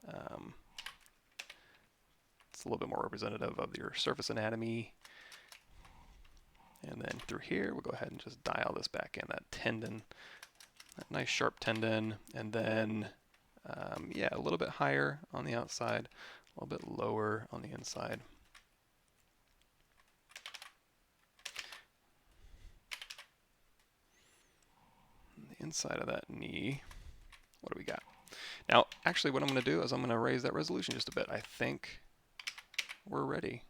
it's a little bit more representative of your surface anatomy. And then through here, we'll go ahead and just dial this back in, that tendon, that nice sharp tendon, and then, yeah, a little bit higher on the outside, a little bit lower on the inside. On the inside of that knee, what do we got? Now, actually, what I'm going to do is I'm going to raise that resolution just a bit. I think we're ready.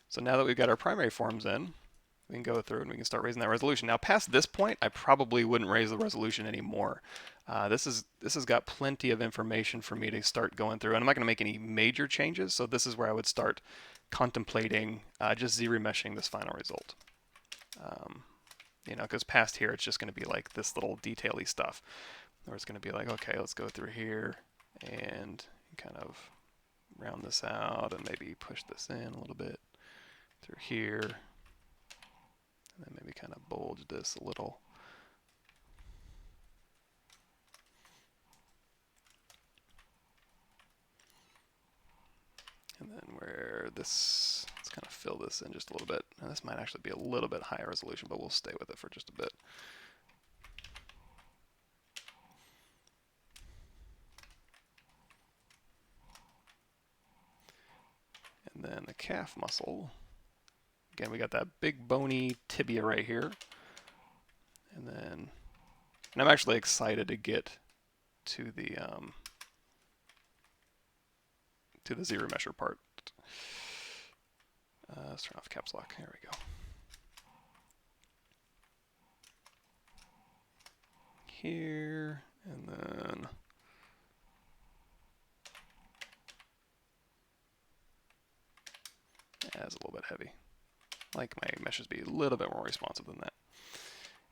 So now that we've got our primary forms in, we can go through and we can start raising that resolution. Now, past this point, I probably wouldn't raise the resolution anymore. This has got plenty of information for me to start going through, and I'm not going to make any major changes. So this is where I would start contemplating just Z-remeshing this final result. You know, because past here, it's just going to be like this little detail-y stuff, where it's going to be like, okay, let's go through here and kind of round this out and maybe push this in a little bit through here. And then maybe kind of bulge this a little. And then where this, let's kind of fill this in just a little bit. And this might actually be a little bit higher resolution, but we'll stay with it for just a bit. And then the calf muscle. Again, we got that big bony tibia right here. And I'm actually excited to get to the ZRemesher part. Let's turn off caps lock. There we go. Here, and then that's a little bit heavy. I like my meshes be a little bit more responsive than that.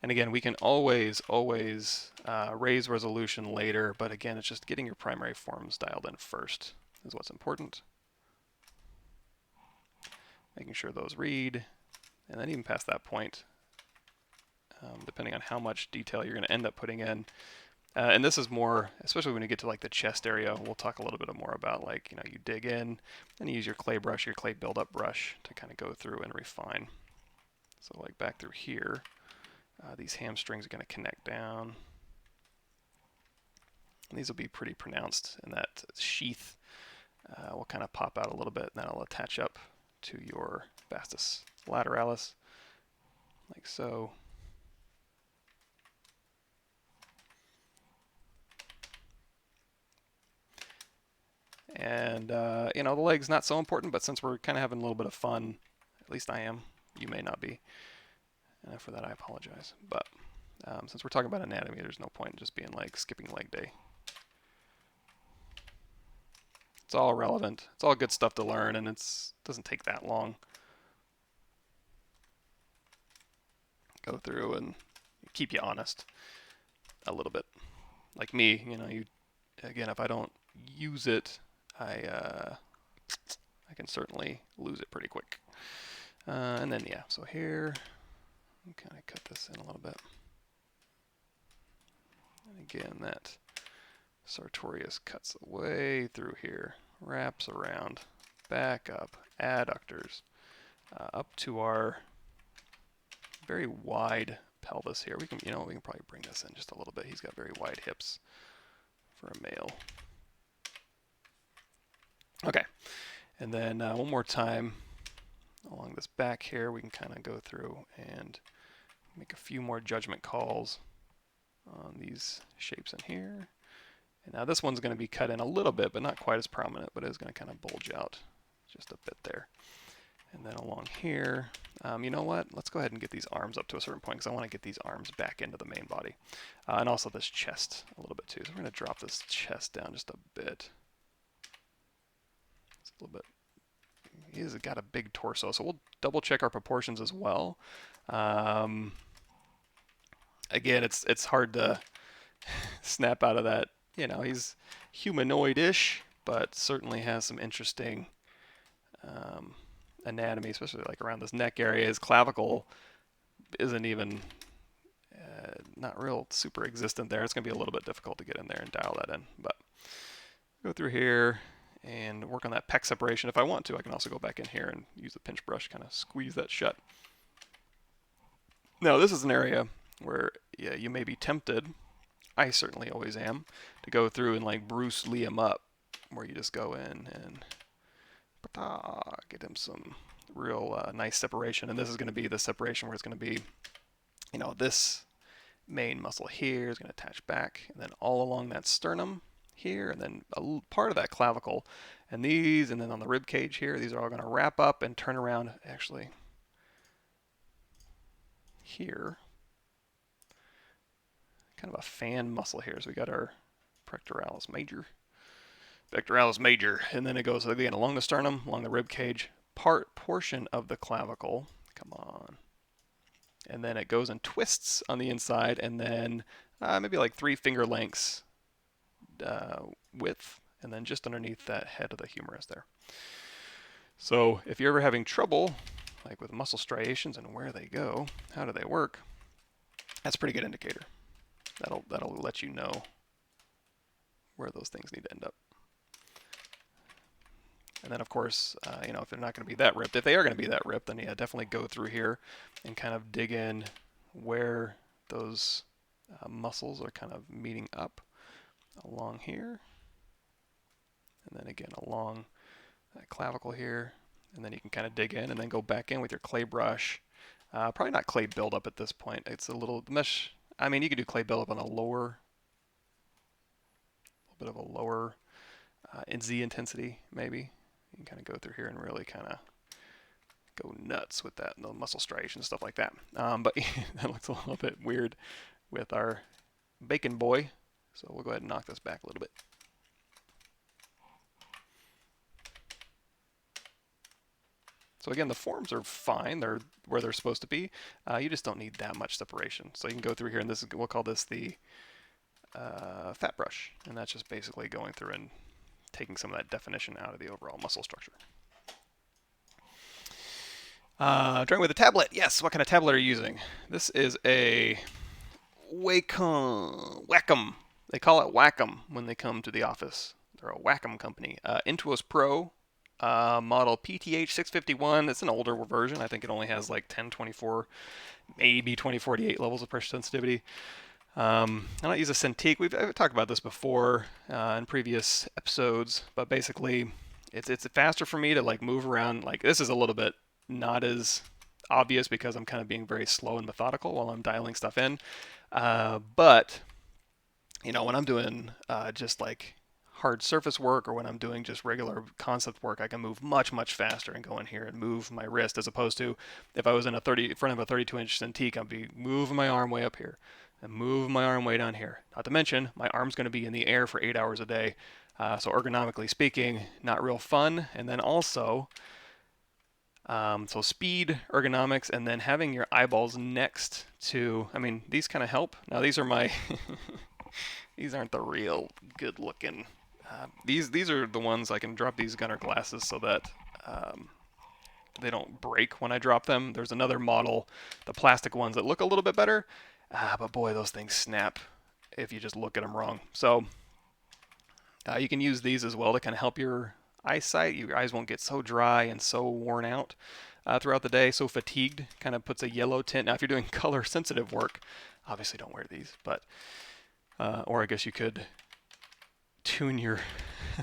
And again, we can always raise resolution later, but again, it's just getting your primary forms dialed in first is what's important. Making sure those read, and then even past that point, depending on how much detail you're going to end up putting in. And this is more, especially when you get to like the chest area, we'll talk a little bit more about, like, you know, you dig in and you use your clay brush, your clay buildup brush to kind of go through and refine. So like back through here, these hamstrings are going to connect down. And these will be pretty pronounced, and that sheath will kind of pop out a little bit, and that'll attach up to your vastus lateralis, like so. And, you know, the leg's not so important, but since we're kind of having a little bit of fun, at least I am, you may not be, and for that I apologize. But since we're talking about anatomy, there's no point in just being like skipping leg day. It's all relevant. It's all good stuff to learn, and it doesn't take that long. Go through and keep you honest a little bit. Like me, you know, again, if I don't use it, I can certainly lose it pretty quick. And then, yeah, so here, I'll kind of cut this in a little bit. And again, that sartorius cuts way through here, wraps around, back up, adductors, up to our very wide pelvis here. We can, you know, we can probably bring this in just a little bit. He's got very wide hips for a male. Okay, and then one more time along this back here, we can kind of go through and make a few more judgment calls on these shapes in here. And now this one's going to be cut in a little bit, but not quite as prominent, but it is going to kind of bulge out just a bit there. And then along here, you know what? Let's go ahead and get these arms up to a certain point, because I want to get these arms back into the main body. And also this chest a little bit too. So we're going to drop this chest down just a bit. It's a little bit. He's got a big torso, so we'll double check our proportions as well. Again, it's hard to snap out of that. You know, he's humanoid-ish, but certainly has some interesting anatomy, especially like around this neck area. His clavicle isn't even not real super existent there. It's going to be a little bit difficult to get in there and dial that in, but go through here and work on that pec separation. If I want to, I can also go back in here and use a pinch brush, kind of squeeze that shut. Now, this is an area where, yeah, you may be tempted, I certainly always am, to go through and like Bruce Lee him up, where you just go in and get him some real nice separation. And this is going to be the separation where it's going to be, you know, this main muscle here is going to attach back, and then all along that sternum here, and then a part of that clavicle, and these, and then on the rib cage here, these are all going to wrap up and turn around actually here. Kind of a fan muscle here. So we got our pectoralis major, and then it goes again along the sternum, along the rib cage, portion of the clavicle. Come on. And then it goes and twists on the inside, and then maybe like 3 finger lengths width, and then just underneath that head of the humerus there. So if you're ever having trouble, like with muscle striations and where they go, how do they work, that's a pretty good indicator. That'll let you know where those things need to end up. And then, of course, you know, if they're not going to be that ripped, if they are going to be that ripped, then yeah, definitely go through here and kind of dig in where those muscles are kind of meeting up along here. And then again along that clavicle here. And then you can kind of dig in and then go back in with your clay brush. Probably not clay buildup at this point. It's a little mesh. I mean, you could do clay buildup on a lower bit of a lower in Z intensity, maybe. You can kind of go through here and really kind of go nuts with that, the muscle striations, stuff like that. But that looks a little bit weird with our bacon boy. So we'll go ahead and knock this back a little bit. So again, the forms are fine. They're where they're supposed to be. You just don't need that much separation. So you can go through here, and this is, we'll call this the fat brush. And that's just basically going through and taking some of that definition out of the overall muscle structure. Drawing with a tablet. Yes, what kind of tablet are you using? This is a Wacom. They call it Wacom when they come to the office. They're a Wacom company. Intuos Pro model PTH 651. It's an older version. I think it only has like 1024, maybe 2048 levels of pressure sensitivity. I don't use a Cintiq. I've talked about this before in previous episodes, but basically it's faster for me to like move around. Like this is a little bit not as obvious because I'm kind of being very slow and methodical while I'm dialing stuff in. But you know, when I'm doing just like hard surface work or when I'm doing just regular concept work, I can move much, much faster and go in here and move my wrist, as opposed to if I was in front of a 32-inch Cintiq, I'd be moving my arm way up here and moving my arm way down here. Not to mention, my arm's going to be in the air for 8 hours a day. So ergonomically speaking, not real fun. And then also, so speed, ergonomics, and then having your eyeballs next to, I mean, these kind of help. Now these are my, these aren't the real good looking. These are the ones I can drop these gunner glasses so that they don't break when I drop them. There's another model, the plastic ones that look a little bit better, but boy, those things snap if you just look at them wrong. So you can use these as well to kind of help your eyesight. Your eyes won't get so dry and so worn out throughout the day, so fatigued. Kind of puts a yellow tint. Now, if you're doing color sensitive work, obviously don't wear these, but or I guess you could tune your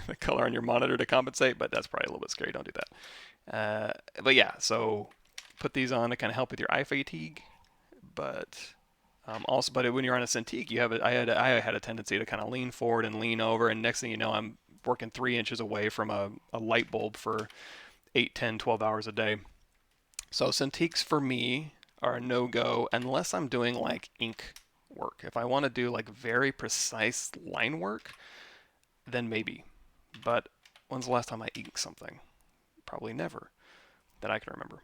the color on your monitor to compensate, but that's probably a little bit scary. Don't do that. But yeah, so put these on to kind of help with your eye fatigue. But also, but when you're on a Cintiq, you have I had a tendency to kind of lean forward and lean over, and next thing you know, I'm working 3 inches away from a light bulb for 8, 10, 12 hours a day. So Cintiqs for me are a no-go unless I'm doing like ink work. If I want to do like very precise line work, then maybe. But when's the last time I inked something? Probably never that I can remember.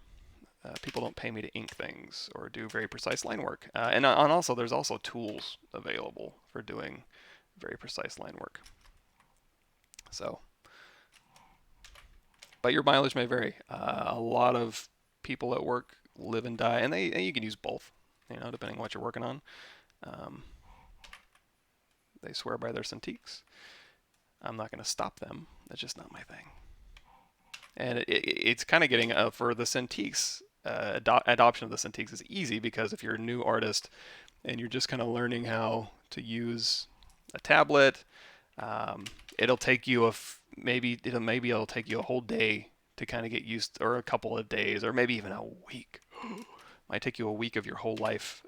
People don't pay me to ink things or do very precise line work. And also, there's also tools available for doing very precise line work. So, but your mileage may vary. A lot of people at work live and die, and you can use both, you know, depending on what you're working on. They swear by their Cintiqs. I'm not going to stop them. That's just not my thing. And it's kind of getting for the Cintiqs. Adoption of the Cintiqs is easy because if you're a new artist and you're just kind of learning how to use a tablet, it'll take you maybe it'll take you a whole day to kind of get used, or a couple of days, or maybe even a week. Might take you a week of your whole life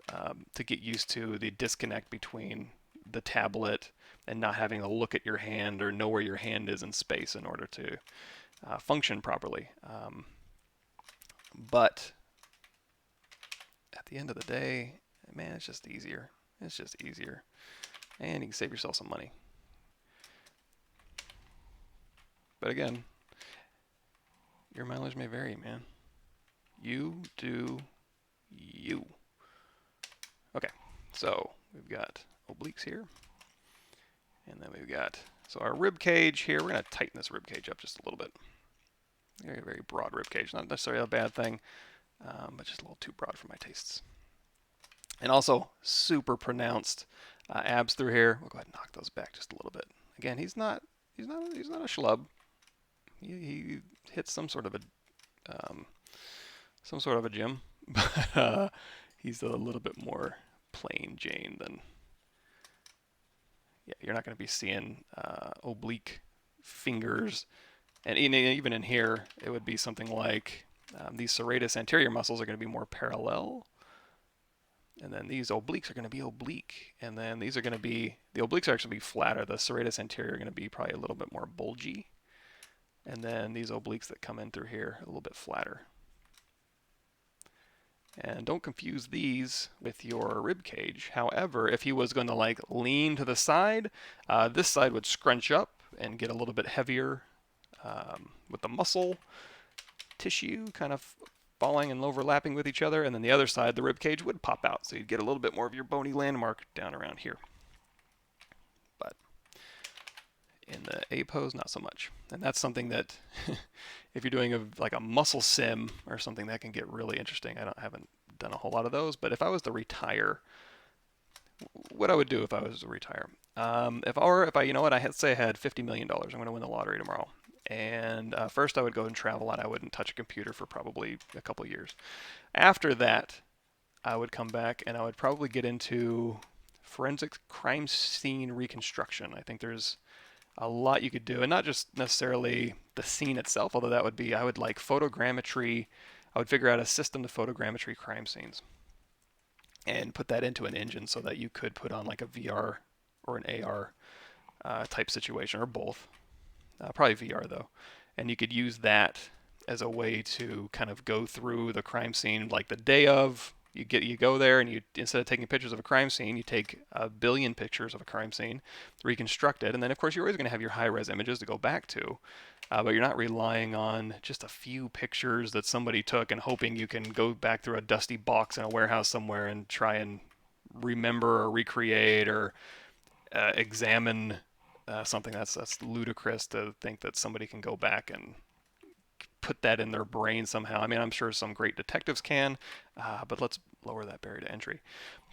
to get used to the disconnect between the tablet and not having to look at your hand or know where your hand is in space in order to function properly. But at the end of the day, man, it's just easier. It's just easier. And you can save yourself some money. But again, your mileage may vary, man. You do you. Okay, so we've got obliques here. And then we've got, so our rib cage here, we're going to tighten this rib cage up just a little bit. Very, very broad rib cage. Not necessarily a bad thing, but just a little too broad for my tastes. And also super pronounced abs through here. We'll go ahead and knock those back just a little bit. Again, he's not a schlub. He hits some sort of a gym, but he's a little bit more plain Jane than. Yeah, you're not going to be seeing oblique fingers. And even in here, it would be something like these serratus anterior muscles are going to be more parallel. And then these obliques are going to be oblique. And then these are going to be, the obliques are actually be flatter. The serratus anterior are going to be probably a little bit more bulgy. And then these obliques that come in through here, a little bit flatter. And don't confuse these with your rib cage. However, if he was going to like lean to the side, this side would scrunch up and get a little bit heavier with the muscle tissue kind of falling and overlapping with each other, and then the other side, the rib cage, would pop out, so you'd get a little bit more of your bony landmark down around here. But in the A pose, not so much. And that's something that if you're doing like a muscle sim or something, that can get really interesting. Haven't done a whole lot of those, but if I was to retire, what I would do if I was to retire, if I, you know what, let's say I had $50 million, I'm going to win the lottery tomorrow. And first I would go and travel, and I wouldn't touch a computer for probably a couple years. After that, I would come back and I would probably get into forensic crime scene reconstruction. I think there's a lot you could do, and not just necessarily the scene itself, although that would be, I would like photogrammetry. I would figure out a system to photogrammetry crime scenes and put that into an engine so that you could put on like a VR or an AR type situation, or both. Probably VR though. And you could use that as a way to kind of go through the crime scene like the day of. You go there, and you, instead of taking pictures of a crime scene, you take 1 billion pictures of a crime scene, reconstruct it, and then of course you're always going to have your high-res images to go back to, but you're not relying on just a few pictures that somebody took and hoping you can go back through a dusty box in a warehouse somewhere and try and remember or recreate or examine something. That's ludicrous to think that somebody can go back and put that in their brain somehow. I mean, I'm sure some great detectives can, but let's lower that barrier to entry.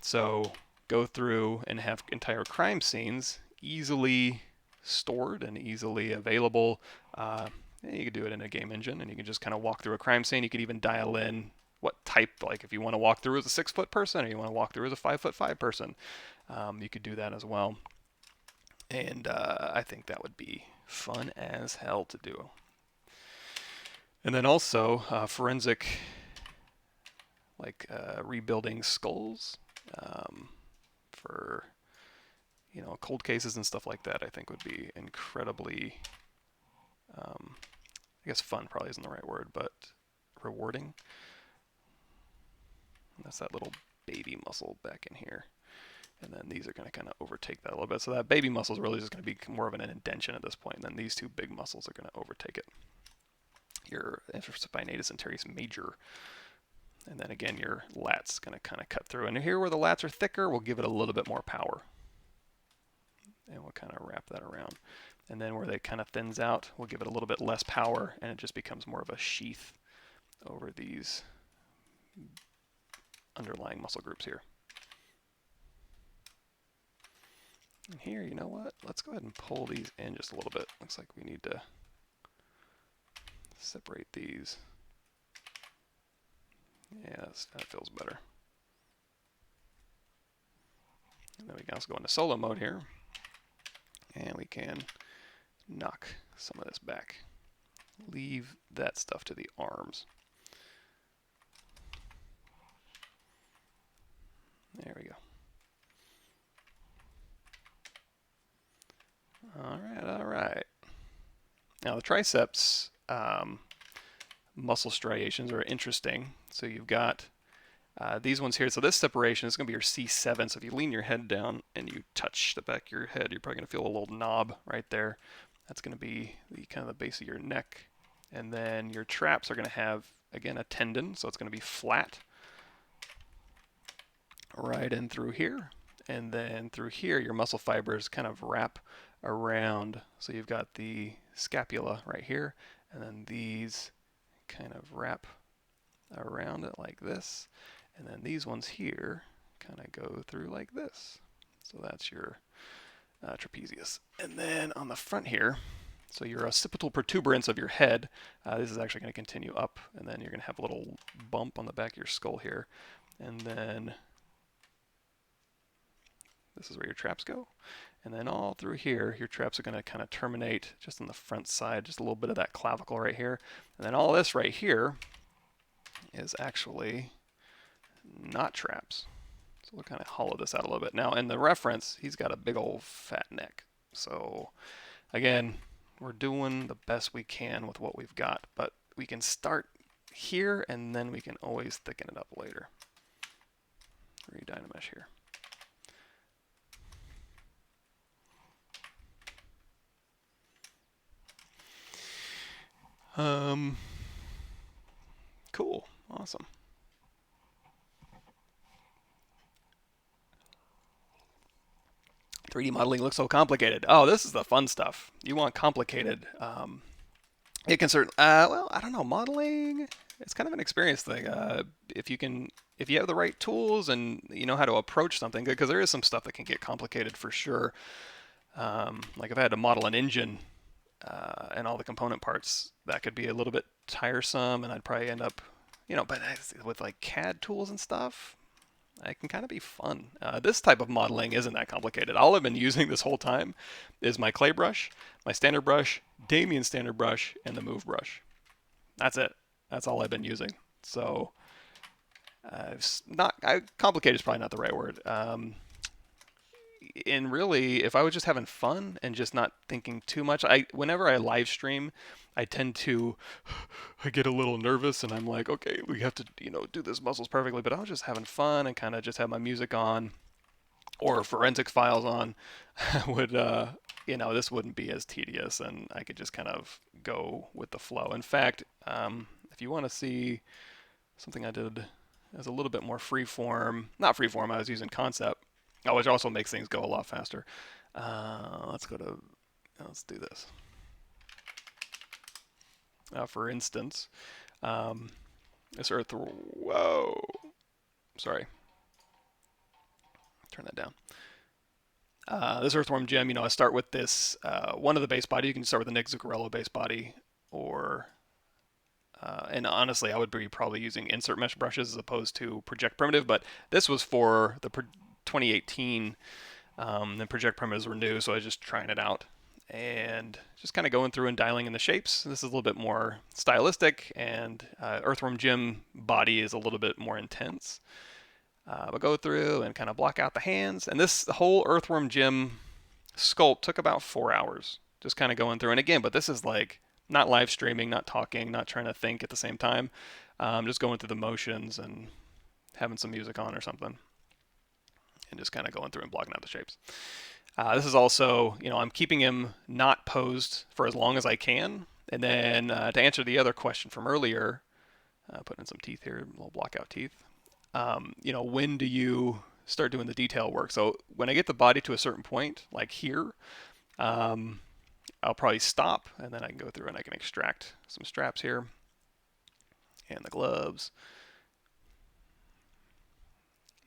So go through and have entire crime scenes easily stored and easily available. You could do it in a game engine, and you can just kind of walk through a crime scene. You could even dial in what type, like if you want to walk through as a 6-foot person or you want to walk through as a 5'5" person, you could do that as well. And I think that would be fun as hell to do. And then also forensic, like rebuilding skulls for, you know, cold cases and stuff like that, I think would be incredibly, I guess fun probably isn't the right word, but rewarding. And that's that little baby muscle back in here. And then these are going to kind of overtake that a little bit. So that baby muscle is really just going to be more of an indentation at this point. And then these two big muscles are going to overtake it. Your infraspinatus and teres major. And then again, your lats going to kind of cut through. And here where the lats are thicker, we'll give it a little bit more power. And we'll kind of wrap that around. And then where they kind of thins out, we'll give it a little bit less power, and it just becomes more of a sheath over these underlying muscle groups here. And here, you know what? Let's go ahead and pull these in just a little bit. Looks like we need to separate these. Yeah, that feels better. And then we can also go into solo mode here. And we can knock some of this back. Leave that stuff to the arms. There we go. All right. Now the triceps muscle striations are interesting. So you've got these ones here. So this separation is going to be your C7. So if you lean your head down and you touch the back of your head, you're probably going to feel a little knob right there. That's going to be the kind of the base of your neck. And then your traps are going to have, again, a tendon. So it's going to be flat right in through here. And then through here, your muscle fibers kind of wrap around. So you've got the scapula right here, and then these kind of wrap around it like this. And then these ones here kind of go through like this. So that's your trapezius. And then on the front here, so your occipital protuberance of your head, this is actually going to continue up, and then you're going to have a little bump on the back of your skull here. And then this is where your traps go. And then all through here, your traps are going to kind of terminate just on the front side, just a little bit of that clavicle right here. And then all this right here is actually not traps. So we'll kind of hollow this out a little bit. Now in the reference, he's got a big old fat neck. So again, we're doing the best we can with what we've got, but we can start here and then we can always thicken it up later. Redynamesh here. Cool, awesome. 3D modeling looks so complicated. Oh, this is the fun stuff. You want complicated. It can certainly, well, I don't know, modeling, it's kind of an experience thing. If you have the right tools and you know how to approach something, because there is some stuff that can get complicated for sure. Like if I had to model an engine and all the component parts, that could be a little bit tiresome, and I'd probably end up, but with like CAD tools and stuff, it can kind of be fun. This type of modeling isn't that complicated. All I've been using this whole time is my clay brush, my standard brush, Damien standard brush, and the move brush. That's it. That's all I've been using. So, complicated is probably not the right word. And really, if I was just having fun and just not thinking too much, whenever I live stream, I tend to I get a little nervous and I'm like, okay, we have to, do this muscles perfectly, but I was just having fun and kind of just have my music on or forensic files on, would this wouldn't be as tedious and I could just kind of go with the flow. In fact, if you want to see something I did as a little bit more not freeform, I was using Concept. Oh, which also makes things go a lot faster. Let's do this. For instance, this whoa, sorry. Turn that down. This earthworm gem, I start with this, one of the base body. You can start with the Nick Zuccarello base body, or, and honestly, I would be probably using insert mesh brushes as opposed to project primitive, but this was for the 2018, then project primitives were new, so I was just trying it out and just kind of going through and dialing in the shapes. This is a little bit more stylistic, and earthworm gem body is a little bit more intense. But go through and kind of block out the hands, and the whole earthworm gem sculpt took about 4 hours, just kind of going through. And again, but this is like not live streaming, not talking, not trying to think at the same time, just going through the motions and having some music on or something, and just kind of going through and blocking out the shapes. This is also, I'm keeping him not posed for as long as I can. And then to answer the other question from earlier, putting in some teeth here, little block out teeth. When do you start doing the detail work? So when I get the body to a certain point, like here, I'll probably stop, and then I can go through and I can extract some straps here and the gloves.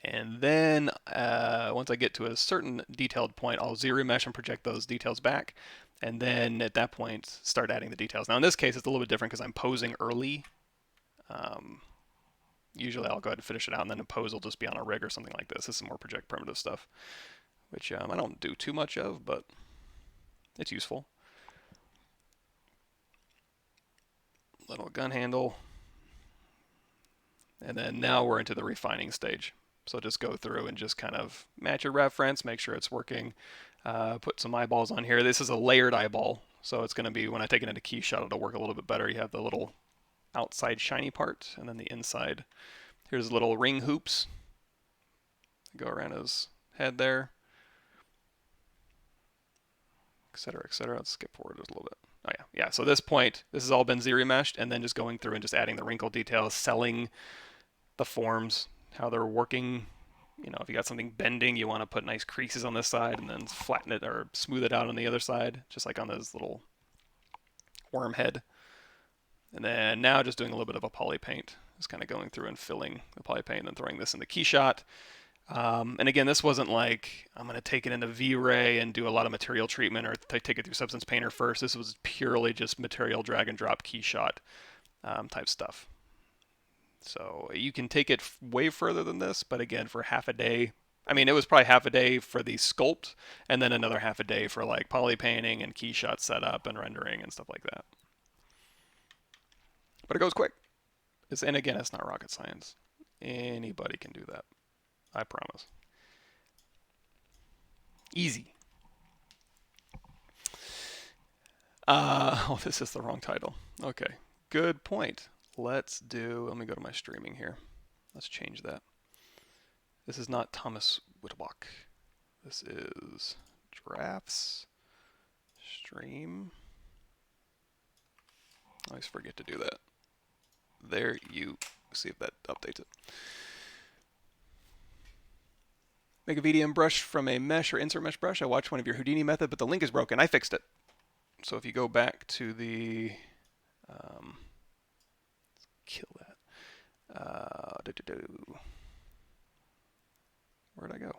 And then once I get to a certain detailed point, I'll ZBrush and project those details back. And then at that point, start adding the details. Now in this case, it's a little bit different because I'm posing early. Usually I'll go ahead and finish it out, and then a pose will just be on a rig or something like this. This is more project primitive stuff, which I don't do too much of, but it's useful. Little gun handle. And then now we're into the refining stage. So just go through and just kind of match your reference, make sure it's working. Put some eyeballs on here. This is a layered eyeball, so it's going to be, when I take it into key shot, it'll work a little bit better. You have the little outside shiny part, and then the inside. Here's little ring hoops. Go around his head there, etc., etc. Let's skip forward just a little bit. Oh yeah. So this point, this has all been ZBrushed, and then just going through and just adding the wrinkle details, selling the forms, how they're working. If you got something bending, you want to put nice creases on this side and then flatten it or smooth it out on the other side, just like on this little worm head. And then now just doing a little bit of a poly paint, just kind of going through and filling the poly paint and then throwing this in the key shot. And again, this wasn't like I'm going to take it into V-Ray and do a lot of material treatment or take it through Substance Painter first. This was purely just material drag and drop key shot type stuff. So you can take it way further than this, but again, for half a day, it was probably half a day for the sculpt, and then another half a day for like poly painting and key shot setup and rendering and stuff like that. But it goes quick. And again, it's not rocket science. Anybody can do that. I promise. Easy. Oh, this is the wrong title. Okay, good point. Let me go to my streaming here. Let's change that. This is not Thomas Whitlock. This is drafts, stream. I always forget to do that. There you see if that updates it. Make a VDM brush from a mesh or insert mesh brush. I watched one of your Houdini method, but the link is broken. I fixed it. So if you go back to the, kill that. Where'd I go?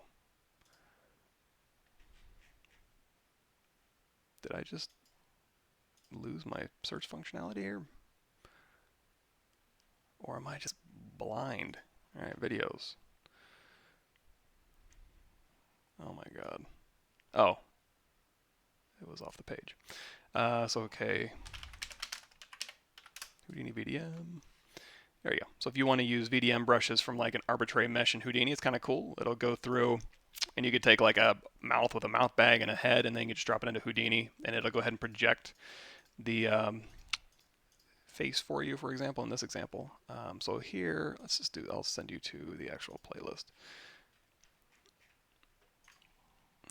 Did I just lose my search functionality here? Or am I just blind? All right, videos. Oh my God. Oh, it was off the page. Okay. Houdini VDM. There you go. So if you want to use VDM brushes from like an arbitrary mesh in Houdini, it's kind of cool. It'll go through, and you could take like a mouth with a mouth bag and a head, and then you just drop it into Houdini, and it'll go ahead and project the face for you, for example, in this example. So here, let's just do, I'll send you to the actual playlist.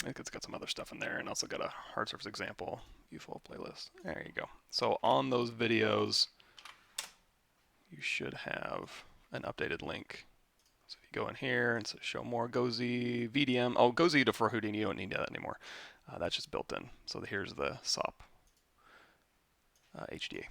I think it's got some other stuff in there, and also got a hard surface example, viewful playlist. There you go. So on those videos, you should have an updated link. So if you go in here and show more GoZ VDM, oh, GoZ for Houdini, you don't need that anymore. That's just built in. So here's the SOP HDA.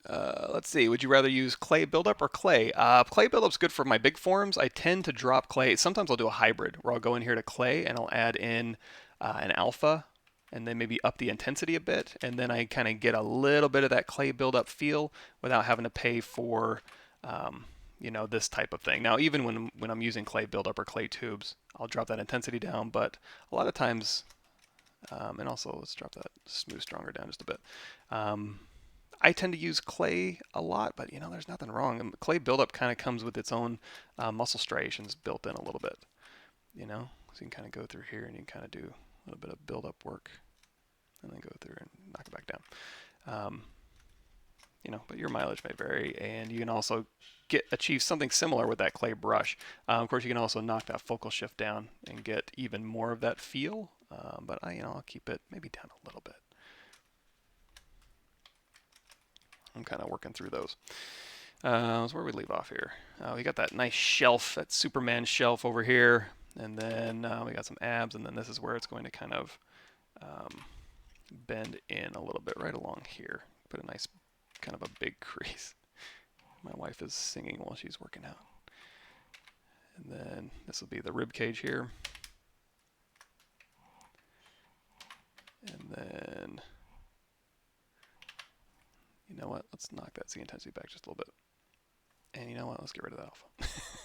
Let's see, would you rather use clay buildup or clay? Clay buildup's good for my big forms. I tend to drop clay. Sometimes I'll do a hybrid where I'll go in here to clay and I'll add in an alpha and then maybe up the intensity a bit, and then I kind of get a little bit of that clay buildup feel without having to pay for this type of thing. Now, even when I'm using clay buildup or clay tubes, I'll drop that intensity down, but a lot of times, and also let's drop that smooth stronger down just a bit. I tend to use clay a lot, but there's nothing wrong. Clay buildup kind of comes with its own muscle striations built in a little bit, so you can kind of go through here and you can kind of do a little bit of buildup work and then go through and knock it back down. But your mileage may vary, and you can also achieve something similar with that clay brush. Of course, you can also knock that focal shift down and get even more of that feel, but I'll keep it maybe down a little bit. I'm kind of working through those. So where do we leave off here? We got that nice shelf, that Superman shelf over here, and then we got some abs, and then this is where it's going to kind of bend in a little bit right along here. Put a nice kind of a big crease. My wife is singing while she's working out. And then this will be the rib cage here. And then, you know what? Let's knock that Z intensity back just a little bit. And you know what? Let's get rid of that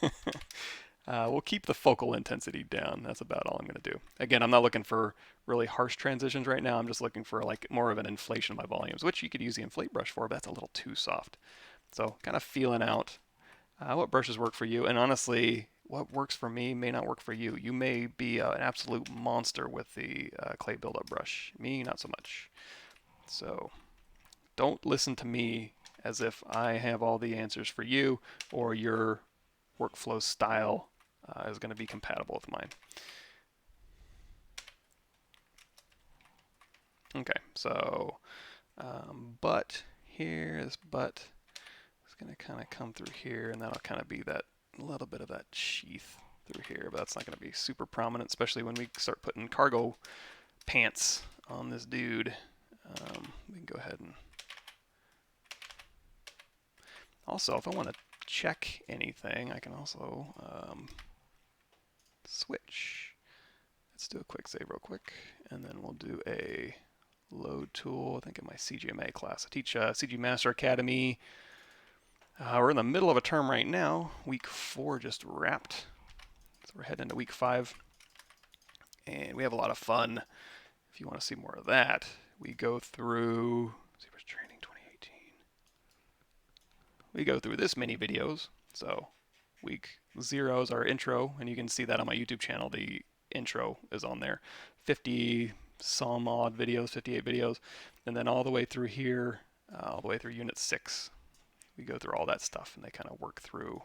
alpha. We'll keep the focal intensity down. That's about all I'm going to do. Again, I'm not looking for really harsh transitions right now. I'm just looking for like more of an inflation of my volumes, which you could use the inflate brush for, but that's a little too soft. So kind of feeling out what brushes work for you. And honestly, what works for me may not work for you. You may be an absolute monster with the clay buildup brush. Me, not so much. So don't listen to me as if I have all the answers for you or your workflow style is going to be compatible with mine. Okay, so butt here, this butt is going to kind of come through here, and that'll kind of be that little bit of that sheath through here, but that's not going to be super prominent, especially when we start putting cargo pants on this dude. We can go ahead and also, if I want to check anything, I can also switch. Let's do a quick save real quick, and then we'll do a load tool, I think in my CGMA class. I teach CG Master Academy. We're in the middle of a term right now. Week 4 just wrapped. So we're heading into week 5. And we have a lot of fun. If you want to see more of that, we go through ZBrush Training 2018. we go through this many videos. So week 0 is our intro, and you can see that on my YouTube channel. The intro is on there. 50 some odd videos, 58 videos, and then all the way through here, all the way through Unit 6. We go through all that stuff, and they kind of work through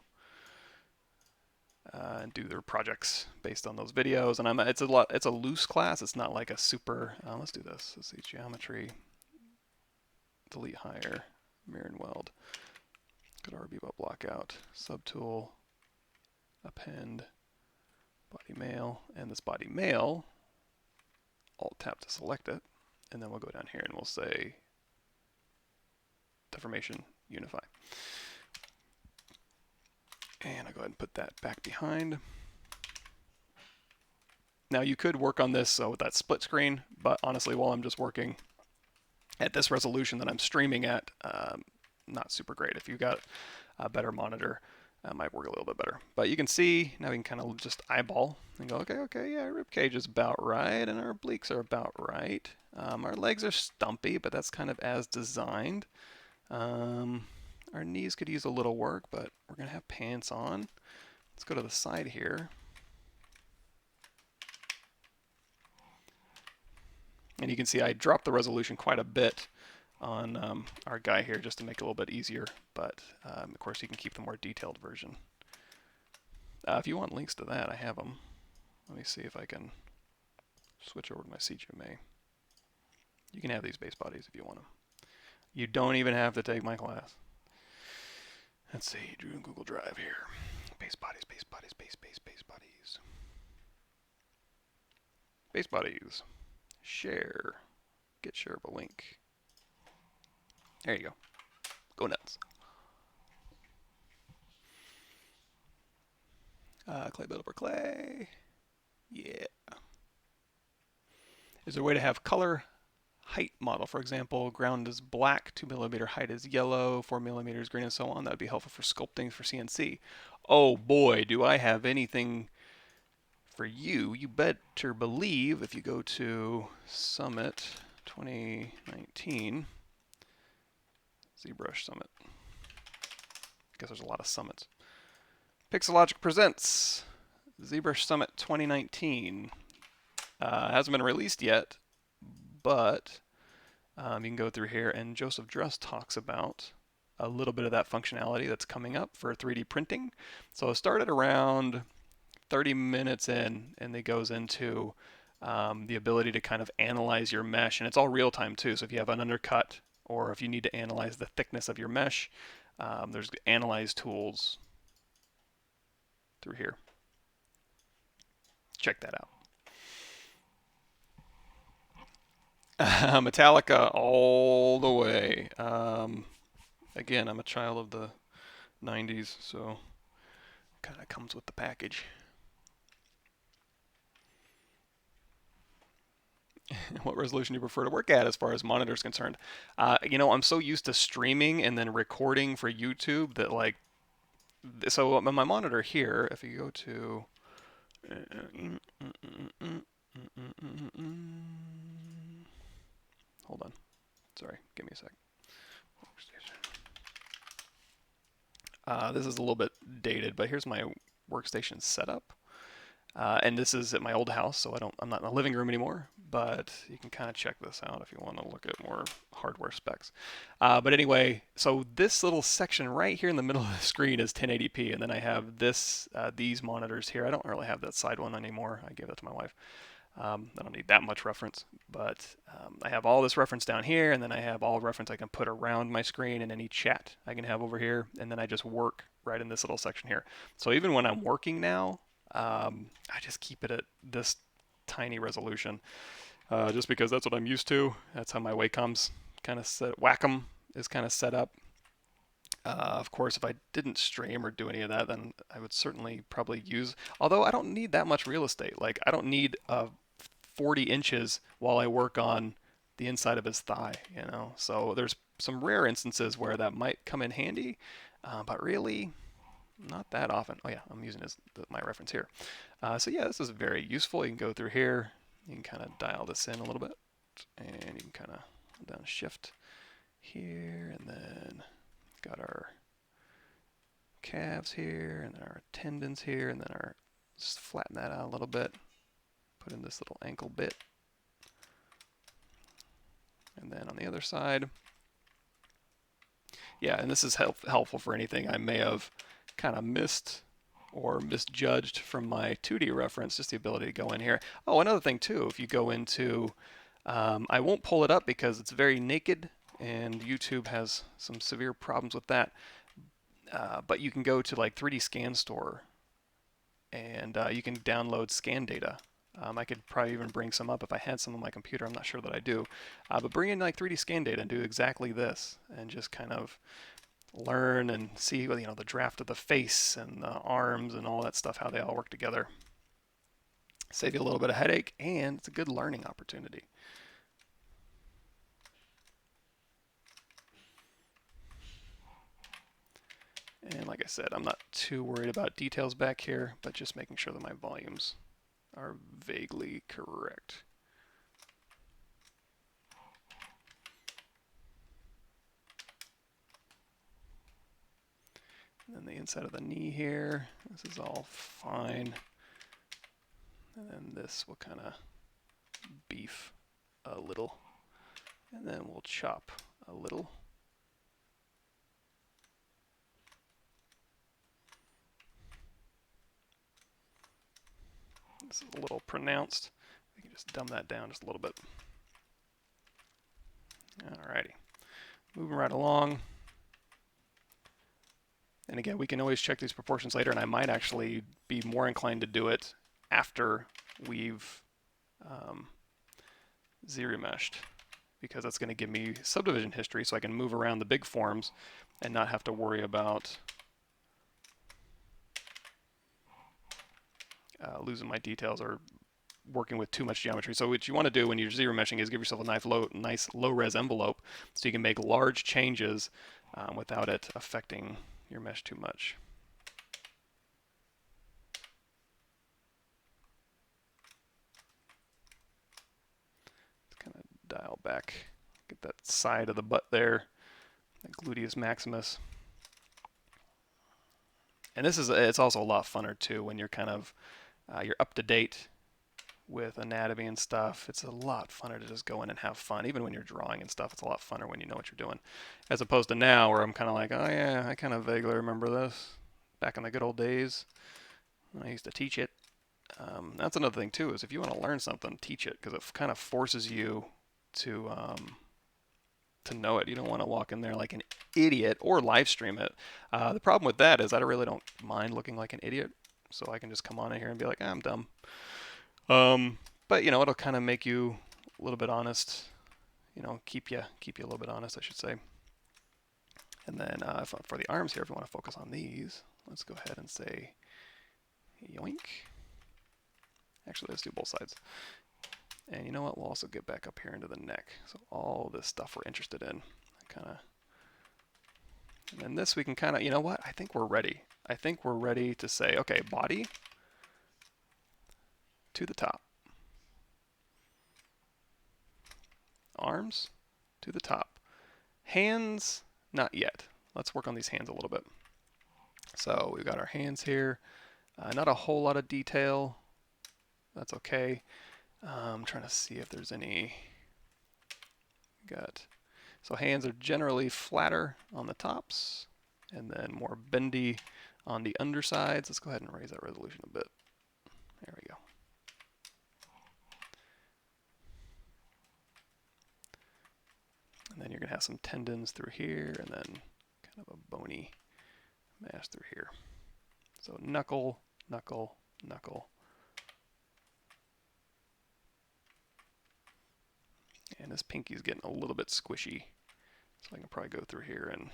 and do their projects based on those videos. And it's a loose class. It's not like a super. Let's do this. Let's see, geometry, delete higher, mirror and weld. Go to our Bebop blockout, subtool, append, body mail, and this body mail. Alt tap to select it, and then we'll go down here and we'll say deformation unify. And I'll go ahead and put that back behind. Now you could work on this with that split screen, but honestly, while I'm just working at this resolution that I'm streaming at, not super great. If you've got a better monitor, that might work a little bit better. But you can see, now we can kind of just eyeball and go, okay, yeah, rib cage is about right, and our obliques are about right. Our legs are stumpy, but that's kind of as designed. Our knees could use a little work, but we're going to have pants on. Let's go to the side here. And you can see I dropped the resolution quite a bit on our guy here just to make it a little bit easier, but of course you can keep the more detailed version. If you want links to that, I have them. Let me see if I can switch over to my CGMA. You can have these base bodies if you want them. You don't even have to take my class. Let's see, Drew in Google Drive here. Base bodies, base bodies, base bodies. Base bodies. Share. Get shareable link. There you go. Go nuts. Clay build over clay. Yeah. Is there a way to have color height model? For example, ground is black, 2 millimeter height is yellow, 4 millimeters green, and so on. That would be helpful for sculpting for CNC. Oh boy, do I have anything for you. You better believe if you go to Summit 2019, ZBrush Summit. I guess there's a lot of summits. Pixelogic presents ZBrush Summit 2019. Hasn't been released yet, but you can go through here, and Joseph Druss talks about a little bit of that functionality that's coming up for 3D printing. So it started around 30 minutes in, and it goes into the ability to kind of analyze your mesh, and it's all real time too. So if you have an undercut, or if you need to analyze the thickness of your mesh, there's analyze tools through here. Check that out. Metallica all the way. Again, I'm a child of the 90s, so kind of comes with the package. What resolution do you prefer to work at as far as monitor is concerned? You know, I'm so used to streaming and then recording for YouTube that, like, so on my monitor here, if you go to hold on, sorry, give me a sec. This is a little bit dated, but here's my Workstation Setup. And this is at my old house, so I'm not in the living room anymore, but you can kind of check this out if you want to look at more hardware specs. But anyway, so this little section right here in the middle of the screen is 1080p, and then I have these monitors here. I don't really have that side one anymore. I gave that to my wife. I don't need that much reference, but I have all this reference down here, and then I have all reference I can put around my screen and any chat I can have over here, and then I just work right in this little section here. So even when I'm working now, I just keep it at this tiny resolution, just because that's what I'm used to. That's how my Wacom's kind of set. Wacom is kind of set up. Of course, if I didn't stream or do any of that, then I would certainly probably use. Although I don't need that much real estate. Like, I don't need 40 inches while I work on the inside of his thigh. You know, so there's some rare instances where that might come in handy, but really. Not that often. Oh yeah, I'm using my reference here. So yeah, this is very useful. You can go through here. You can kind of dial this in a little bit, and you can kind of hold down shift here, and then got our calves here, and then our tendons here, and then our, just flatten that out a little bit. Put in this little ankle bit. And then on the other side, yeah, and this is helpful for anything I may have kind of missed or misjudged from my 2D reference, just the ability to go in here. Oh, another thing too, if you go into, I won't pull it up because it's very naked, and YouTube has some severe problems with that. But you can go to like 3D Scan Store, and you can download scan data. I could probably even bring some up if I had some on my computer. I'm not sure that I do. But bring in like 3D scan data and do exactly this, and just kind of learn and see, the draft of the face and the arms and all that stuff, how they all work together. Save you a little bit of headache, and it's a good learning opportunity. And like I said, I'm not too worried about details back here, but just making sure that my volumes are vaguely correct. And then the inside of the knee here, this is all fine. And then this will kind of beef a little. And then we'll chop a little. This is a little pronounced. We can just dumb that down just a little bit. Alrighty, moving right along. And again, we can always check these proportions later, and I might actually be more inclined to do it after we've Z-remeshed, because that's going to give me subdivision history so I can move around the big forms and not have to worry about losing my details or working with too much geometry. So what you want to do when you're Z-remeshing is give yourself a nice low-res envelope so you can make large changes without it affecting your mesh too much. Let's kind of dial back, get that side of the butt there, the gluteus maximus. And it's also a lot funner too when you're kind of you're up to date with anatomy and stuff. It's a lot funner to just go in and have fun. Even when you're drawing and stuff, it's a lot funner when you know what you're doing. As opposed to now where I'm kind of like, oh yeah, I kind of vaguely remember this. Back in the good old days when I used to teach it. That's another thing too, is if you want to learn something, teach it, because it kind of forces you to know it. You don't want to walk in there like an idiot or live stream it. The problem with that is I really don't mind looking like an idiot, so I can just come on in here and be like, I'm dumb. But it'll kind of make you a little bit honest. Keep you a little bit honest, I should say. And then for the arms here, if you want to focus on these, let's go ahead and say yoink. Actually, let's do both sides. And you know what? We'll also get back up here into the neck. So all this stuff we're interested in, and then this we can kind of, you know what? I think we're ready. I think we're ready to say, okay, body to the top. Arms to the top. Hands, not yet. Let's work on these hands a little bit. So we've got our hands here. Not a whole lot of detail. That's okay. I'm trying to see if there's any. So hands are generally flatter on the tops and then more bendy on the undersides. Let's go ahead and raise that resolution a bit. There we go. And then you're going to have some tendons through here and then kind of a bony mass through here. So knuckle, knuckle, knuckle. And this pinky's getting a little bit squishy, so I can probably go through here and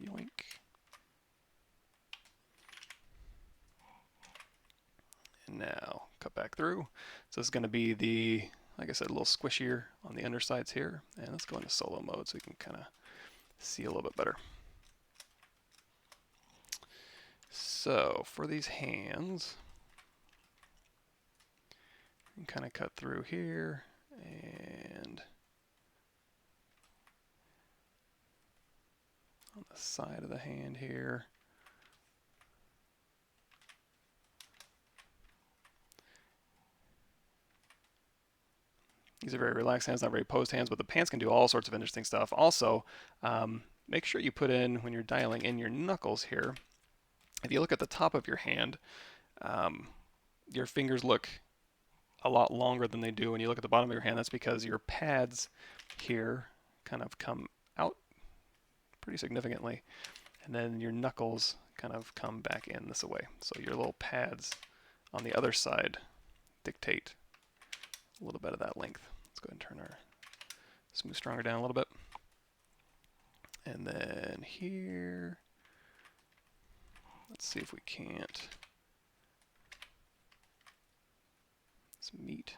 yoink. And now cut back through. So this is going to be the, like I said, a little squishier on the undersides here. And let's go into solo mode so we can kind of see a little bit better. So for these hands, you can kind of cut through here and on the side of the hand here. These are very relaxed hands, not very posed hands, but the pants can do all sorts of interesting stuff. Also, make sure you put in, when you're dialing in your knuckles here, if you look at the top of your hand, your fingers look a lot longer than they do when you look at the bottom of your hand. That's because your pads here kind of come out pretty significantly, and then your knuckles kind of come back in this way. So your little pads on the other side dictate a little bit of that length. Let's go ahead and turn our smooth stronger down a little bit. And then here, let's see if we can't. Let's meet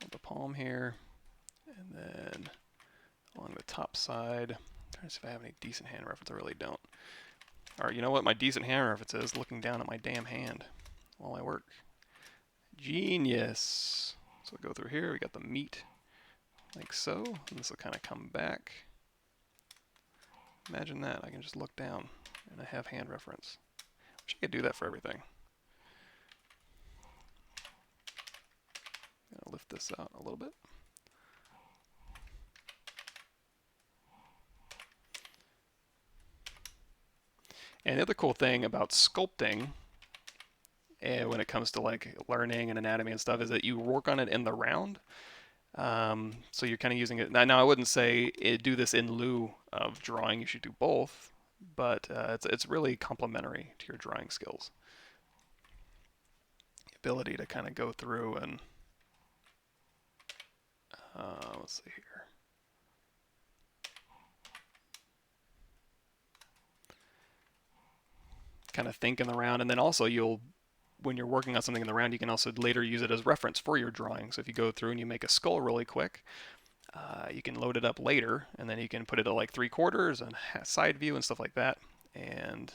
the palm here, and then along the top side. I'm trying to see if I have any decent hand reference. I really don't. All right, you know what my decent hand reference is? Looking down at my damn hand while I work. Genius. So we go through here. We got the meat, like so. And this will kind of come back. Imagine that. I can just look down and I have hand reference. Wish I could do that for everything. I'm gonna lift this out a little bit. And the other cool thing about sculpting, when it comes to like learning and anatomy and stuff, is that you work on it in the round. So you're kind of using it. Now I wouldn't say do this in lieu of drawing. You should do both, but it's really complementary to your drawing skills. The ability to kind of go through and let's see here. Kind of think in the round, and then also when you're working on something in the round, you can also later use it as reference for your drawing. So if you go through and you make a skull really quick, you can load it up later, and then you can put it at like 3/4 and side view and stuff like that. And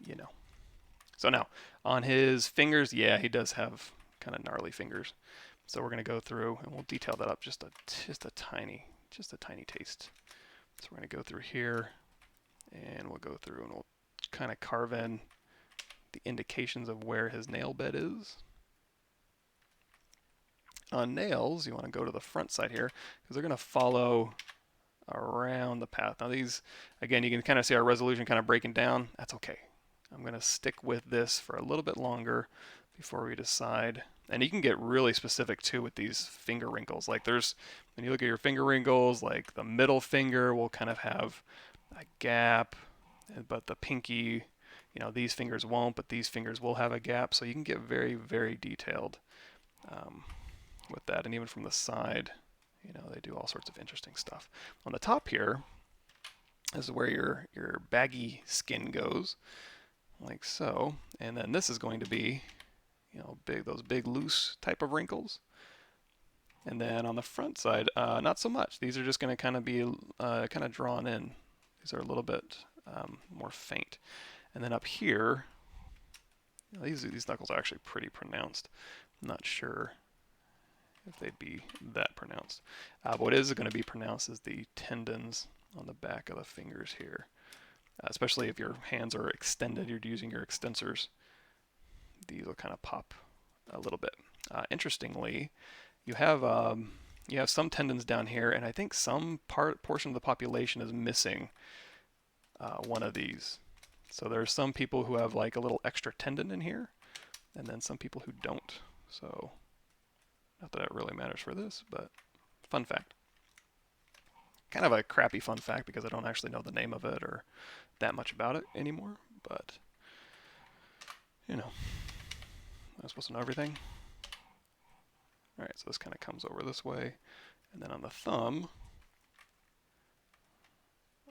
you know. So now on his fingers, yeah, he does have kind of gnarly fingers. So we're going to go through and we'll detail that up just a tiny taste. So we're going to go through here, and we'll go through and we'll kind of carve in the indications of where his nail bed is. On nails, you want to go to the front side here because they're going to follow around the path. Now these, again, you can kind of see our resolution kind of breaking down. That's okay. I'm going to stick with this for a little bit longer before we decide. And you can get really specific too with these finger wrinkles. Like when you look at your finger wrinkles, like the middle finger will kind of have a gap, but the pinky, these fingers won't, but these fingers will have a gap. So you can get very, very detailed with that. And even from the side, they do all sorts of interesting stuff. On the top here is where your baggy skin goes, like so. And then this is going to be those big loose type of wrinkles. And then on the front side, not so much. These are just going to kind of be kind of drawn in. These are a little bit more faint. And then up here, these knuckles are actually pretty pronounced. I'm not sure if they'd be that pronounced. But what is going to be pronounced is the tendons on the back of the fingers here. Especially if your hands are extended, you're using your extensors. These will kind of pop a little bit. Interestingly, you have some tendons down here, and I think some portion of the population is missing one of these. So there are some people who have like a little extra tendon in here, and then some people who don't. So not that it really matters for this, but fun fact. Kind of a crappy fun fact because I don't actually know the name of it or that much about it anymore, but I'm supposed to know everything. All right, so this kind of comes over this way, and then on the thumb,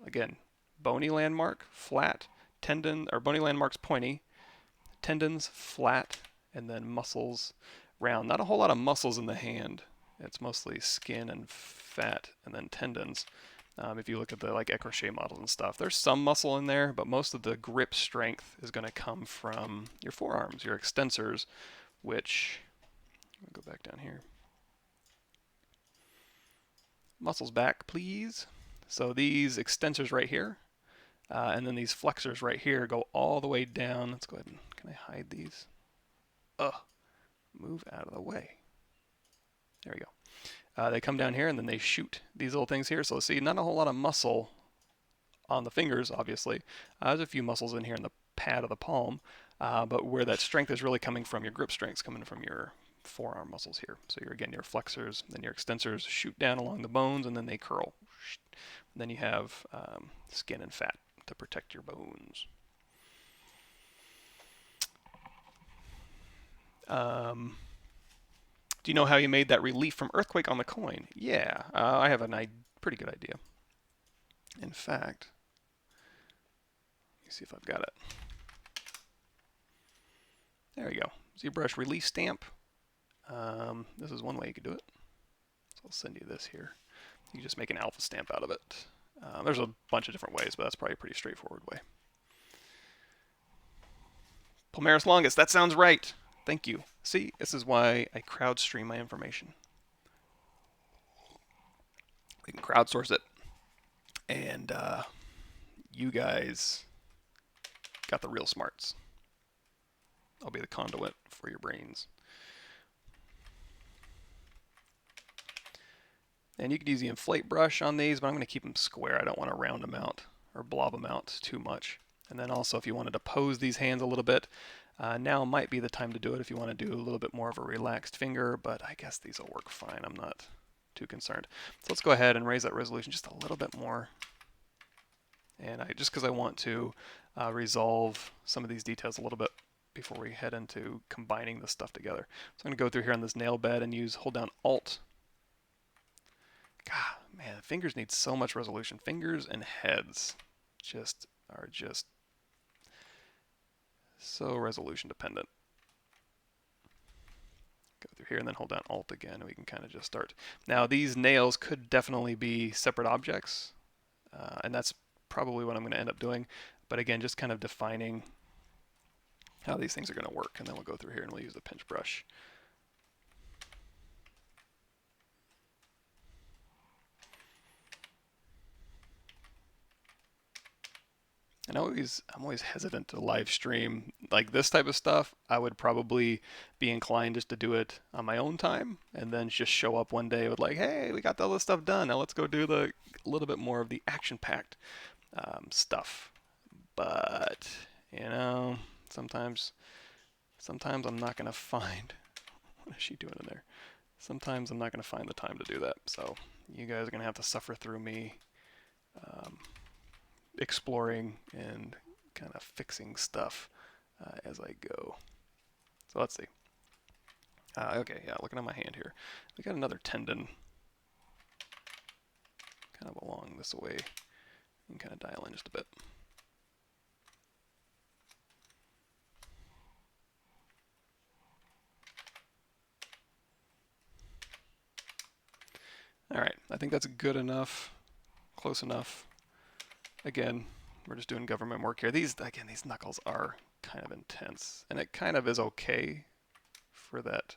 again, bony landmark, flat, tendon, or bony landmarks pointy, tendons flat, and then muscles round. Not a whole lot of muscles in the hand. It's mostly skin and fat, and then tendons. If you look at the like écrochet models and stuff, there's some muscle in there, but most of the grip strength is going to come from your forearms, your extensors, which, I'll go back down here. muscles back, please. So these extensors right here, and then these flexors right here go all the way down. Let's go ahead and, can I hide these? Ugh, move out of the way. There we go. They come down here and then they shoot these little things here. So see, not a whole lot of muscle on the fingers, obviously. There's a few muscles in here in the pad of the palm, but where that strength is really coming from, your grip strength is coming from your forearm muscles here. So again, your flexors, then your extensors shoot down along the bones, and then they curl. And then you have skin and fat to protect your bones. Do you know how you made that relief from earthquake on the coin? Yeah, I have a pretty good idea. In fact, let me see if I've got it. There we go. ZBrush relief stamp. This is one way you could do it. So I'll send you this here. You can just make an alpha stamp out of it. There's a bunch of different ways, but that's probably a pretty straightforward way. Palmaris longus, that sounds right. Thank you. See, this is why I crowd stream my information. We can crowdsource it. And you guys got the real smarts. I'll be the conduit for your brains. And you could use the inflate brush on these, but I'm going to keep them square. I don't want to round them out or blob them out too much. And then also, if you wanted to pose these hands a little bit, now might be the time to do it if you want to do a little bit more of a relaxed finger, but I guess these will work fine. I'm not too concerned. So let's go ahead and raise that resolution just a little bit more. And just because I want to resolve some of these details a little bit before we head into combining this stuff together. So I'm going to go through here on this nail bed and hold down Alt. God, man, fingers need so much resolution. Fingers and heads are just so resolution dependent. Go through here and then hold down Alt again, and we can kind of just start. Now, these nails could definitely be separate objects, and that's probably what I'm going to end up doing. But again, just kind of defining how these things are going to work, and then we'll go through here and we'll use the pinch brush. And I'm always hesitant to live stream like this type of stuff. I would probably be inclined just to do it on my own time and then just show up one day with like, hey, we got all this stuff done. Now let's go do a little bit more of the action-packed stuff. But, you know, sometimes I'm not going to find, what is she doing in there? Sometimes I'm not going to find the time to do that. So you guys are going to have to suffer through me exploring and kind of fixing stuff as I go. So let's see. Okay, yeah, looking at my hand here. We got another tendon kind of along this way. And kind of dial in just a bit. All right, I think that's good enough, close enough. Again, we're just doing government work here. These knuckles are kind of intense, and it kind of is okay for that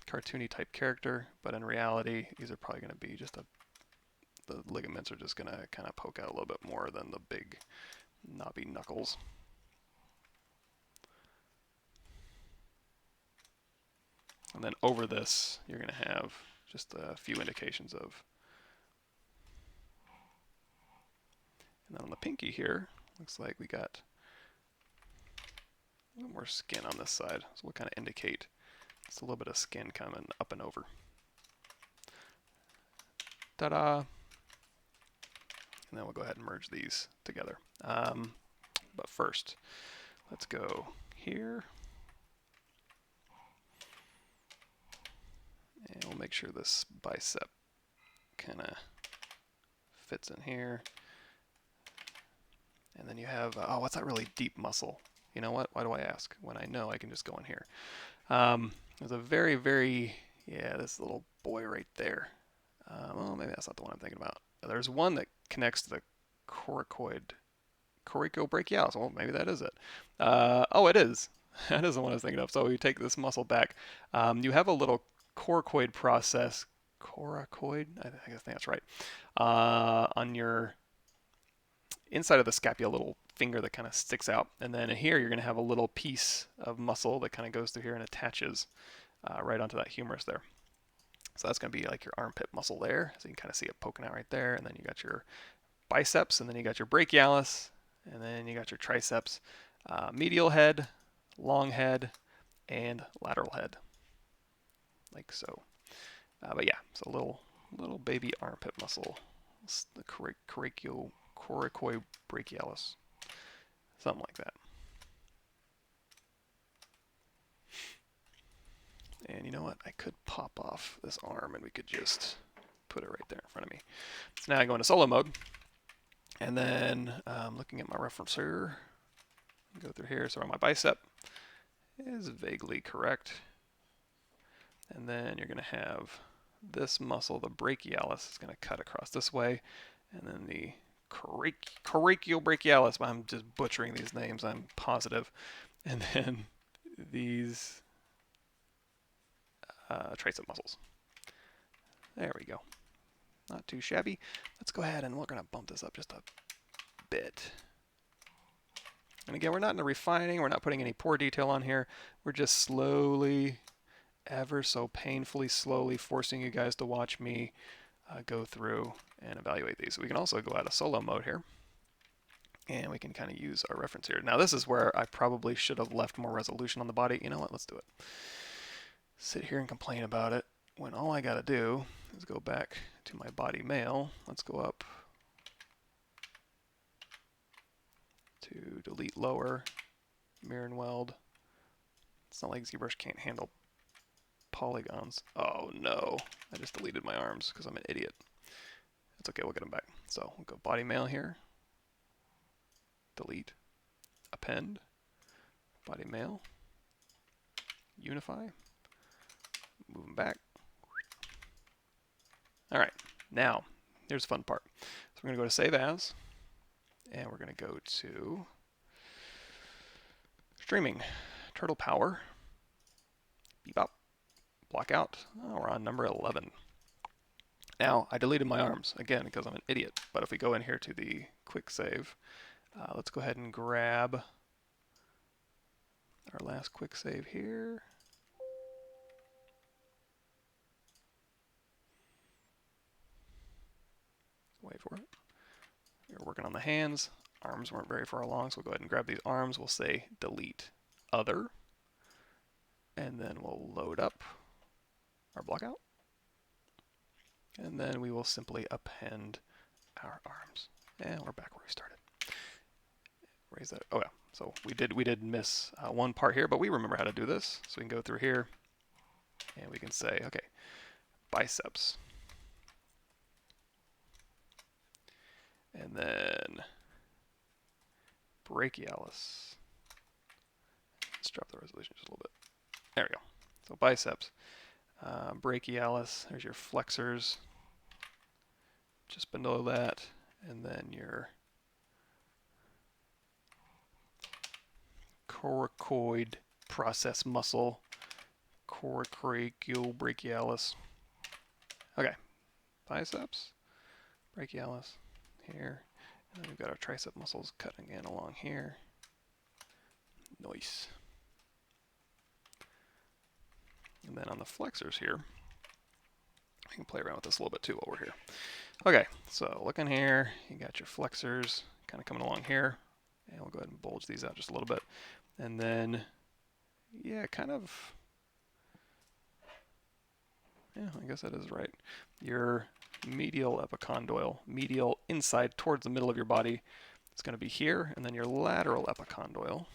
cartoony type character, but in reality, these are probably going to be just the ligaments are just going to kind of poke out a little bit more than the big knobby knuckles. And then over this, you're going to have just a few indications of. And then on the pinky here, looks like we got a little more skin on this side. So we'll kind of indicate just a little bit of skin coming up and over. Ta-da! And then we'll go ahead and merge these together. But first, let's go here. And we'll make sure this bicep kind of fits in here. And then you have, oh, what's that really deep muscle? You know what? Why do I ask? When I know I can just go in here. There's a this little boy right there. Well, maybe that's not the one I'm thinking about. There's one that connects to the coracobrachialis. Well, maybe that is it. Oh, it is. That is the one I was thinking of. So you take this muscle back. You have a little coracoid process, coracoid, I think that's right, on your inside of the scapula, little finger that kind of sticks out. And then here you're going to have a little piece of muscle that kind of goes through here and attaches right onto that humerus there. So that's going to be like your armpit muscle there. So you can kind of see it poking out right there. And then you got your biceps, and then you got your brachialis, and then you got your triceps, medial head, long head, and lateral head, like so. But yeah, so little baby armpit muscle, it's the coracoid brachialis, something like that. And you know what? I could pop off this arm and we could just put it right there in front of me. So now I go into solo mode. And then looking at my reference here, go through here. So my bicep is vaguely correct. And then you're going to have this muscle, the brachialis, is going to cut across this way. And then the coracobrachialis, I'm just butchering these names, I'm positive. And then these tricep muscles. There we go. Not too shabby. Let's go ahead and we're going to bump this up just a bit. And again, we're not in the refining. We're not putting any pore detail on here. We're just slowly, ever so painfully slowly forcing you guys to watch me go through and evaluate these. So we can also go out of solo mode here. And we can kind of use our reference here. Now this is where I probably should have left more resolution on the body. You know what? Let's do it. Sit here and complain about it when all I got to do is go back to my body mail. Let's go up to delete lower, mirror and weld. It's not like ZBrush can't handle polygons. Oh no, I just deleted my arms because I'm an idiot. It's okay, we'll get them back. So we'll go body mail here, delete, append, body mail, unify, move them back. All right, now here's the fun part. So we're going to go to Save As, and we're going to go to Streaming, Turtle Power, Bebop, Block Out. Oh, we're on number 11. Now, I deleted my arms, again, because I'm an idiot. But if we go in here to the Quick Save, let's go ahead and grab our last Quick Save here. Wait for it. We're working on the hands. Arms weren't very far along, so we'll go ahead and grab these arms. We'll say delete other, and then we'll load up our blockout, and then we will simply append our arms. And we're back where we started. Raise that. Oh yeah. So we did miss one part here, but we remember how to do this. So we can go through here, and we can say, okay, biceps. And then brachialis. Let's drop the resolution just a little bit. There we go. So biceps, brachialis, there's your flexors, just below that, and then your coracoid process muscle, coracobrachialis. Okay, biceps, brachialis. Here, and then we've got our tricep muscles cutting in along here. Nice. And then on the flexors here, we can play around with this a little bit too while we're here. Okay, so looking here, you got your flexors kind of coming along here, and we'll go ahead and bulge these out just a little bit. And then, yeah, kind of, yeah, I guess that is right. Your medial epicondyle, medial inside towards the middle of your body, it's going to be here, and then your lateral epicondyle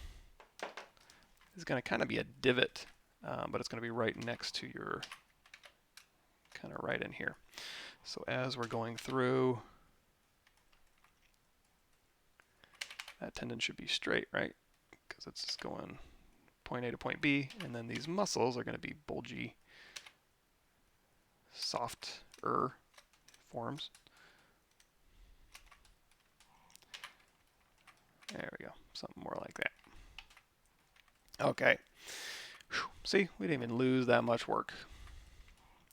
is going to kind of be a divot, but it's going to be right next to your, kind of right in here. So as we're going through, that tendon should be straight, right? Because it's going point A to point B, and then these muscles are going to be bulgy, softer forms. There we go, something more like that. Okay, see, we didn't even lose that much work.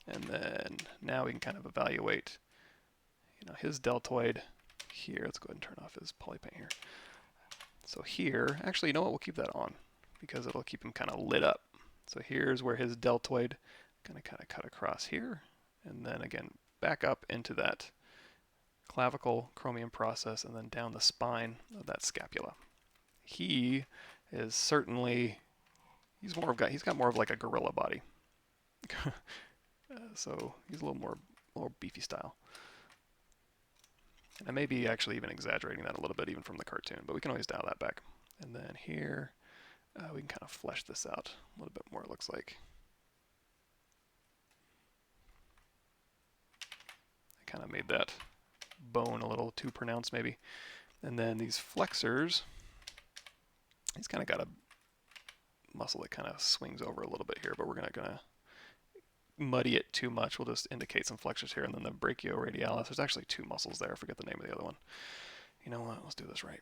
And then now we can kind of evaluate, his deltoid here. Let's go ahead and turn off his polypaint here. So here, actually, you know what? We'll keep that on because it'll keep him kind of lit up. So here's where his deltoid going to kind of cut across here. And then again, back up into that clavicle chromium process and then down the spine of that scapula. He is certainly, he's got more of like a gorilla body. So he's a little more beefy style. And I may be actually even exaggerating that a little bit even from the cartoon, but we can always dial that back. And then here, we can kind of flesh this out a little bit more, it looks like. I kind of made that bone a little too pronounced maybe. And then these flexors, he's kind of got a muscle that kind of swings over a little bit here, but we're not going to muddy it too much. We'll just indicate some flexors here, and then the Brachioradialis. There's actually two muscles there. I forget the name of the other one. You know what? Let's do this right.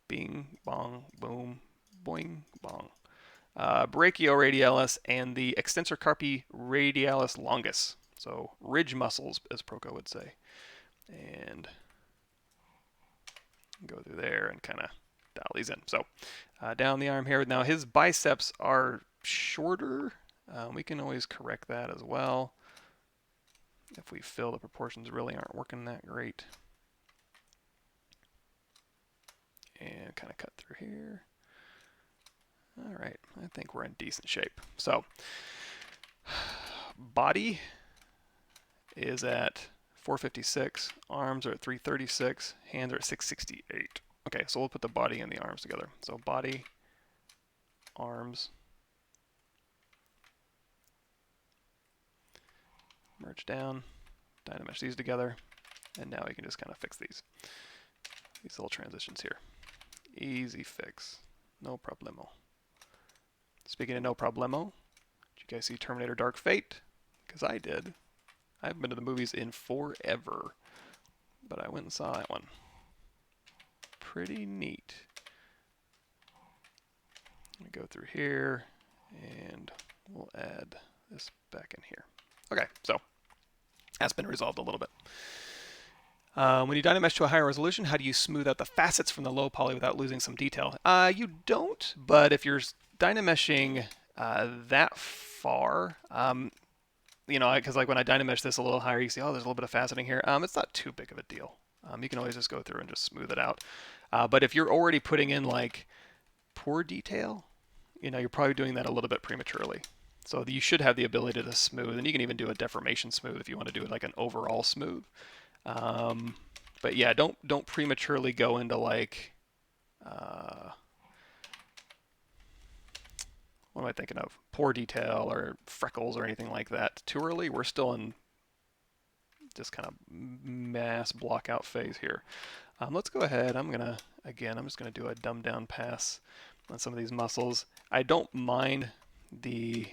Bing, bong, boom, boing, bong. Brachioradialis and the extensor carpi radialis longus. So ridge muscles, as Proco would say. And go through there and kind of dial these in. So down the arm here. Now his biceps are shorter. We can always correct that as well. If we feel the proportions really aren't working that great. And kind of cut through here. All right, I think we're in decent shape. So body is at 456, arms are at 336, hands are at 668. Okay, so we'll put the body and the arms together. So body, arms, merge down, dynamesh these together, and now we can just kind of fix these little transitions here. Easy fix, no problemo. Speaking of no problemo, did you guys see Terminator Dark Fate? Because I did. I haven't been to the movies in forever, but I went and saw that one. Pretty neat. We go through here, and we'll add this back in here. Okay, so that's been resolved a little bit. When you dynamesh to a higher resolution, how do you smooth out the facets from the low poly without losing some detail? You don't, but if you're dynameshing that far, because like when I dynamesh this a little higher, you see, oh, there's a little bit of faceting here. It's not too big of a deal. You can always just go through and just smooth it out. But if you're already putting in like poor detail, you're probably doing that a little bit prematurely. So you should have the ability to smooth, and you can even do a deformation smooth if you want to do it like an overall smooth. But yeah, don't prematurely go into like what am I thinking of? Poor detail or freckles or anything like that too early. We're still in just kind of mass block out phase here. Let's go ahead. I'm just gonna do a dumbed down pass on some of these muscles. I don't mind the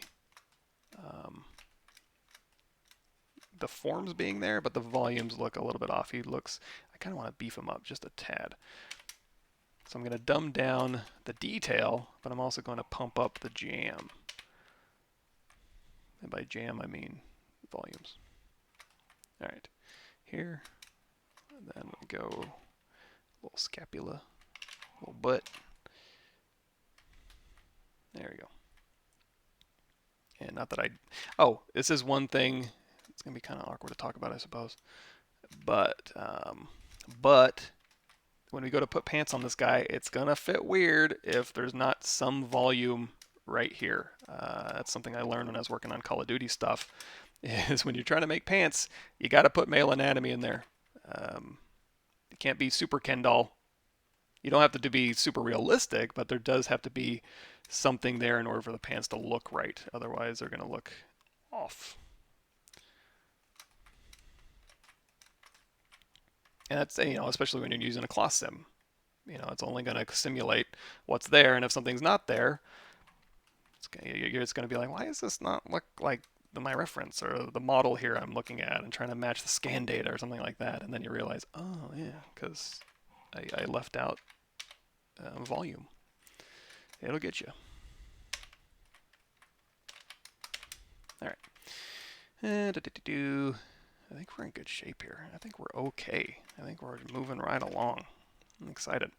forms being there, but the volumes look a little bit off. I kind of want to beef him up just a tad. So I'm going to dumb down the detail, but I'm also going to pump up the jam. And by jam, I mean volumes. All right, here, and then we go a little scapula, a little butt. There we go. And not that this is one thing. It's going to be kind of awkward to talk about, I suppose. But when we go to put pants on this guy, it's going to fit weird if there's not some volume right here. That's something I learned when I was working on Call of Duty stuff, is when you're trying to make pants, you got to put male anatomy in there. You can't be super Ken doll. You don't have to be super realistic, but there does have to be something there in order for the pants to look right. Otherwise, they're going to look off. And that's, especially when you're using a cloth sim. It's only going to simulate what's there, and if something's not there, you're just going to be like, why does this not look like my reference or the model here I'm looking at, and trying to match the scan data or something like that, and then you realize, oh yeah, because I left out volume. It'll get you. All right. I think we're in good shape here. I think we're okay. I think we're moving right along. I'm excited.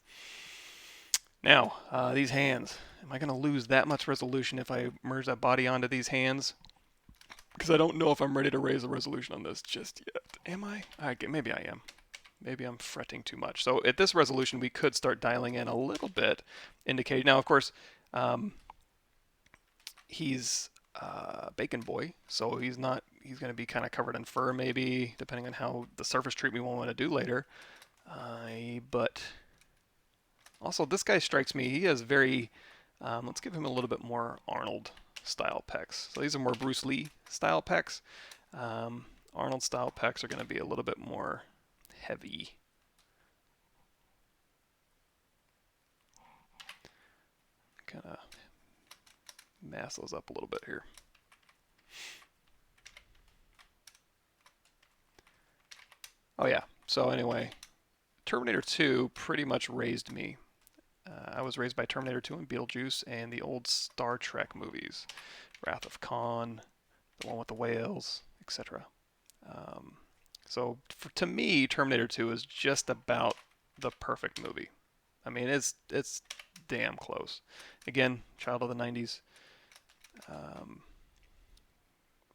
Now, these hands. Am I going to lose that much resolution if I merge that body onto these hands? Because I don't know if I'm ready to raise the resolution on this just yet. Am I? Maybe I am. Maybe I'm fretting too much. So at this resolution, we could start dialing in a little bit, indicate. Now, of course, he's Bacon Boy, so he's not. He's going to be kind of covered in fur, maybe, depending on how the surface treatment we want to do later. But also, this guy strikes me. He has very. Let's give him a little bit more Arnold style pecs. So these are more Bruce Lee style pecs. Arnold style pecs are going to be a little bit more heavy. Kind of mass those up a little bit here. Oh yeah, so anyway, Terminator 2 pretty much raised me. I was raised by Terminator 2 and Beetlejuice and the old Star Trek movies. Wrath of Khan, the one with the whales, etc. So to me, Terminator 2 is just about the perfect movie. I mean, it's damn close. Again, child of the 90s.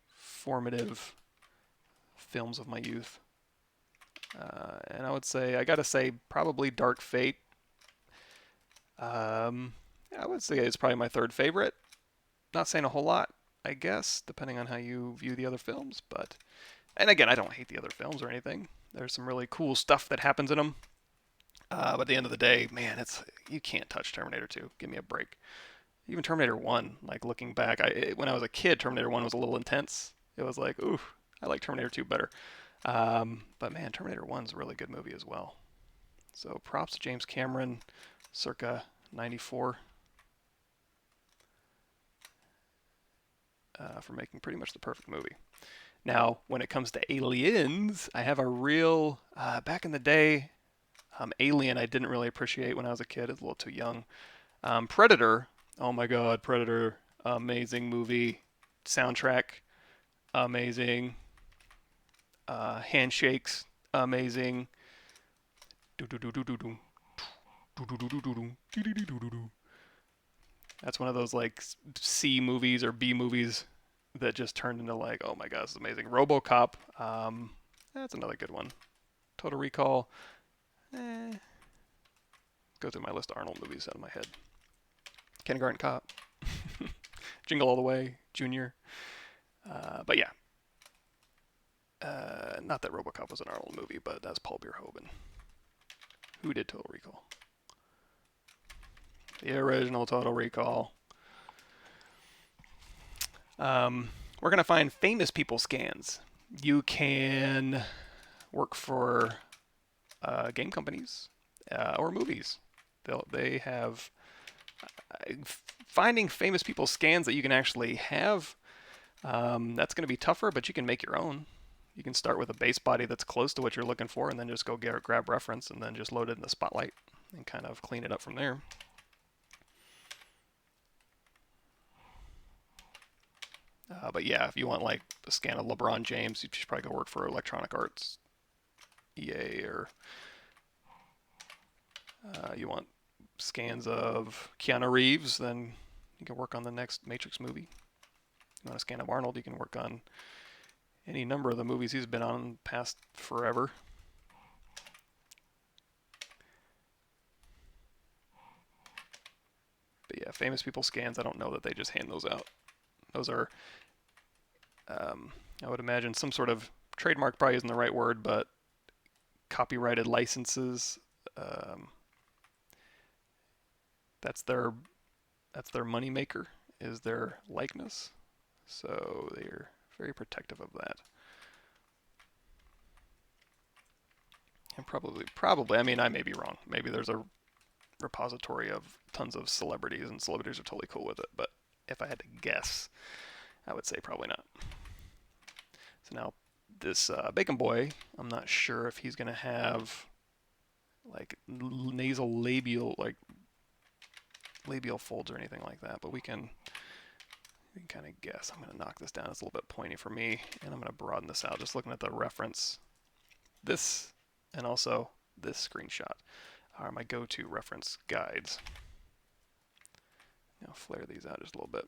Formative films of my youth. And I would say, I gotta say, probably Dark Fate. I would say it's probably my third favorite. Not saying a whole lot, I guess, depending on how you view the other films. But, and again, I don't hate the other films or anything. There's some really cool stuff that happens in them. But at the end of the day, man, you can't touch Terminator 2. Give me a break. Even Terminator 1, like looking back, when I was a kid, Terminator 1 was a little intense. It was like, ooh, I like Terminator 2 better. But man, Terminator 1's a really good movie as well. So props to James Cameron, circa 94, for making pretty much the perfect movie. Now, when it comes to aliens, I have a real, back in the day, Alien I didn't really appreciate when I was a kid. I was a little too young. Predator, oh my god, Predator, amazing movie. Soundtrack, amazing. Handshakes, amazing. That's one of those like C movies or B movies that just turned into like, oh my god, this is amazing. RoboCop, that's another good one. Total Recall, go through my list of Arnold movies out of my head. Kindergarten Cop, Jingle All the Way, Junior. But yeah, not that RoboCop was an Arnold movie, but that's Paul Verhoeven. Who did Total Recall? The original Total Recall. We're going to find famous people scans. You can work for game companies or movies. They have finding famous people scans that you can actually have. That's going to be tougher, but you can make your own. You can start with a base body that's close to what you're looking for, and then just go grab reference, and then just load it in the Spotlight and kind of clean it up from there. But yeah, if you want like a scan of LeBron James, you should probably go work for Electronic Arts, EA, or you want scans of Keanu Reeves, then you can work on the next Matrix movie. You want a scan of Arnold, you can work on any number of the movies he's been on past forever. But yeah, famous people scans, I don't know that they just hand those out. Those are, I would imagine, some sort of trademark probably isn't the right word, but copyrighted licenses. That's their money maker, is their likeness. So they're very protective of that. And probably, I mean, I may be wrong. Maybe there's a repository of tons of celebrities, and celebrities are totally cool with it. But if I had to guess, I would say probably not. So now, this Bacon Boy, I'm not sure if he's going to have like nasal labial folds or anything like that. But we can You can kind of guess. I'm going to knock this down. It's a little bit pointy for me, and I'm going to broaden this out just looking at the reference. This and also this screenshot are my go-to reference guides. Now flare these out just a little bit.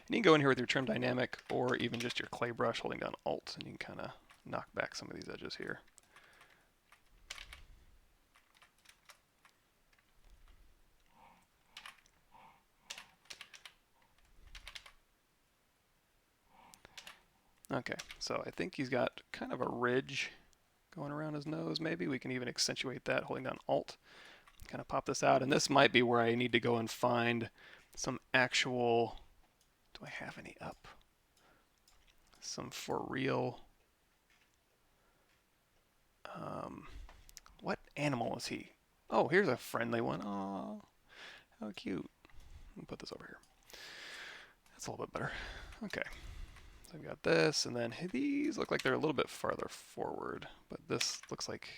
And you can go in here with your trim dynamic or even just your clay brush holding down Alt, and you can kind of knock back some of these edges here. Okay, so I think he's got kind of a ridge going around his nose maybe. We can even accentuate that holding down Alt. Kind of pop this out, and this might be where I need to go and find some actual, do I have any up? Some for real, what animal is he? Oh, here's a friendly one. Oh, how cute. Let me put this over here. That's a little bit better. Okay. So we've got this, and then these look like they're a little bit farther forward, but this looks like,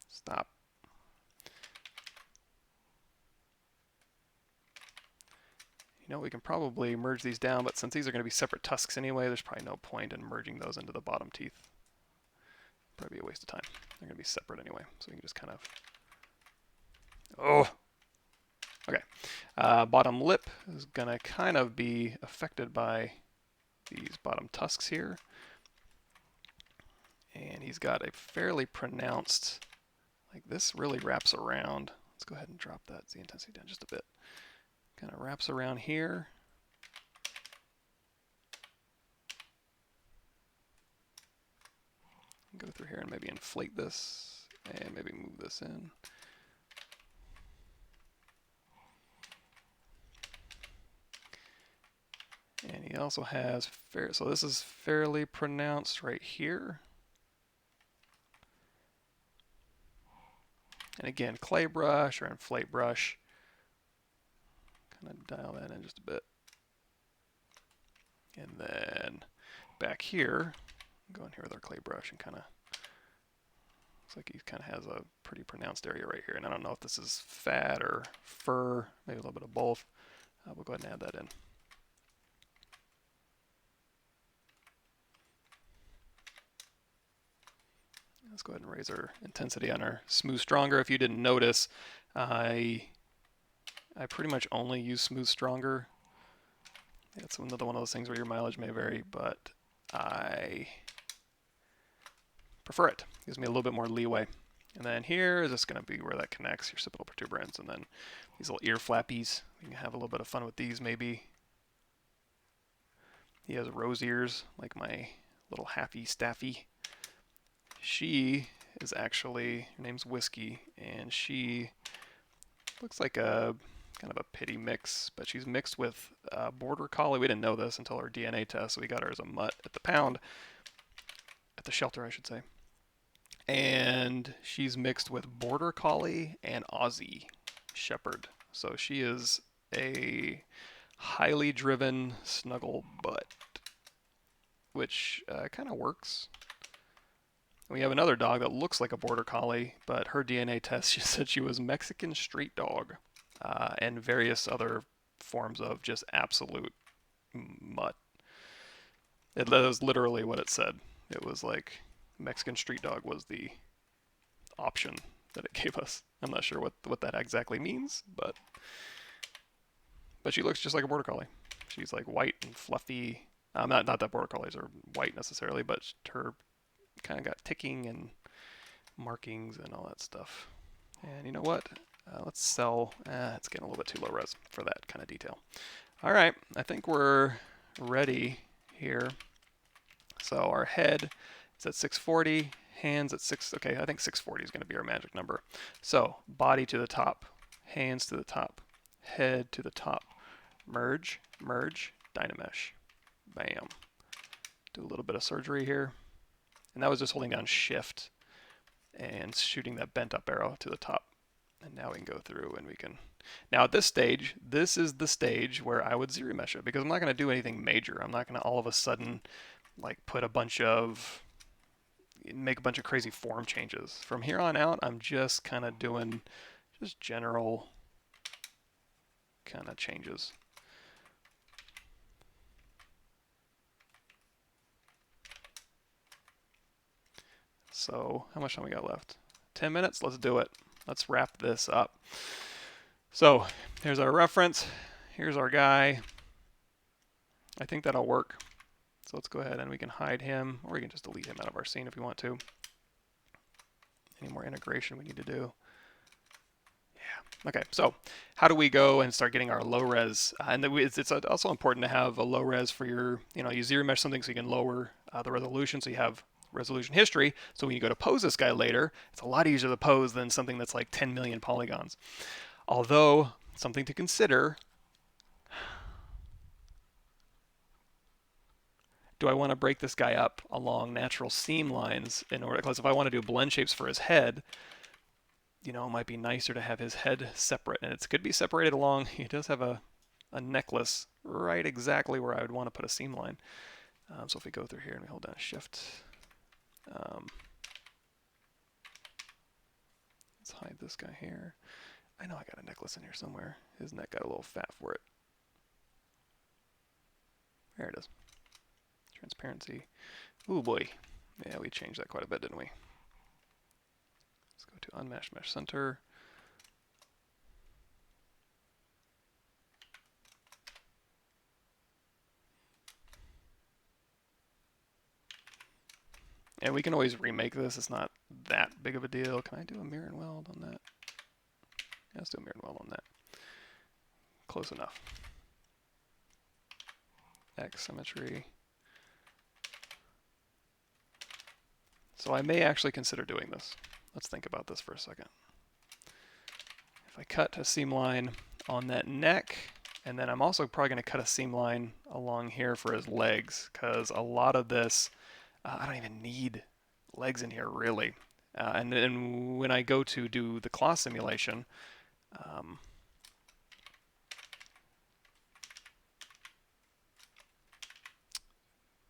stop. You know, we can probably merge these down, but since these are going to be separate tusks anyway, there's probably no point in merging those into the bottom teeth. Probably be a waste of time. They're going to be separate anyway, so we can just kind of, oh! Okay, bottom lip is going to kind of be affected by these bottom tusks here. And he's got a fairly pronounced, like this really wraps around. Let's go ahead and drop that Z intensity down just a bit. Kind of wraps around here. Go through here and maybe inflate this and maybe move this in. And he also has, so this is fairly pronounced right here. And again, clay brush or inflate brush. Kind of dial that in just a bit. And then back here, go in here with our clay brush and kind of, looks like he kind of has a pretty pronounced area right here. And I don't know if this is fat or fur, maybe a little bit of both. We'll go ahead and add that in. Let's go ahead and raise our intensity on our Smooth Stronger. If you didn't notice, I pretty much only use Smooth Stronger. It's another one of those things where your mileage may vary, but I prefer it. Gives me a little bit more leeway. And then here is just going to be where that connects, your occipital protuberance, and then these little ear flappies. You can have a little bit of fun with these maybe. He has rose ears, like my little Happy Staffy. She is actually, her name's Whiskey, and she looks like a kind of a pity mix, but she's mixed with Border Collie. We didn't know this until our DNA test, so we got her as a mutt at the pound, at the shelter, I should say. And she's mixed with Border Collie and Aussie Shepherd. So she is a highly driven snuggle butt, which kind of works. We have another dog that looks like a Border Collie, but her DNA test, she said she was Mexican street dog, and various other forms of just absolute mutt. That was literally what it said. It was like Mexican street dog was the option that it gave us. I'm not sure what that exactly means, but she looks just like a Border Collie. She's like white and fluffy. Not that Border Collies are white necessarily, but her kind of got ticking and markings and all that stuff. And you know what? Let's sell. It's getting a little bit too low res for that kind of detail. All right, I think we're ready here. So our head is at 640, hands at 6. Okay, I think 640 is going to be our magic number. So body to the top, hands to the top, head to the top, merge, merge, Dynamesh. Bam. Do a little bit of surgery here. And that was just holding down Shift and shooting that bent up arrow to the top. And now we can go through and we can... Now at this stage, this is the stage where I would ZBrush it, because I'm not going to do anything major. I'm not going to all of a sudden like put a bunch of, make a bunch of crazy form changes. From here on out, I'm just kind of doing just general kind of changes. So how much time we got left? 10 minutes? Let's do it. Let's wrap this up. So here's our reference. Here's our guy. I think that'll work. So let's go ahead and we can hide him, or we can just delete him out of our scene if we want to. Any more integration we need to do? Yeah. Okay, so how do we go and start getting our low res? And it's also important to have a low res for your, you ZBrush something so you can lower the resolution, so you have resolution history. So when you go to pose this guy later, it's a lot easier to pose than something that's like 10 million polygons. Although, something to consider, do I want to break this guy up along natural seam lines in order, because if I want to do blend shapes for his head, it might be nicer to have his head separate, and it could be separated along. He does have a necklace right exactly where I would want to put a seam line. So if we go through here and we hold down Shift, let's hide this guy here. I know I got a necklace in here somewhere. His neck got a little fat for it. There it is. Transparency. Ooh boy. Yeah, we changed that quite a bit, didn't we? Let's go to Unmatched Mesh Center. And we can always remake this. It's not that big of a deal. Can I do a mirror and weld on that? Yeah, let's do a mirror and weld on that. Close enough. X symmetry. So I may actually consider doing this. Let's think about this for a second. If I cut a seam line on that neck, and then I'm also probably going to cut a seam line along here for his legs, because a lot of this, I don't even need legs in here really. And then when I go to do the claw simulation,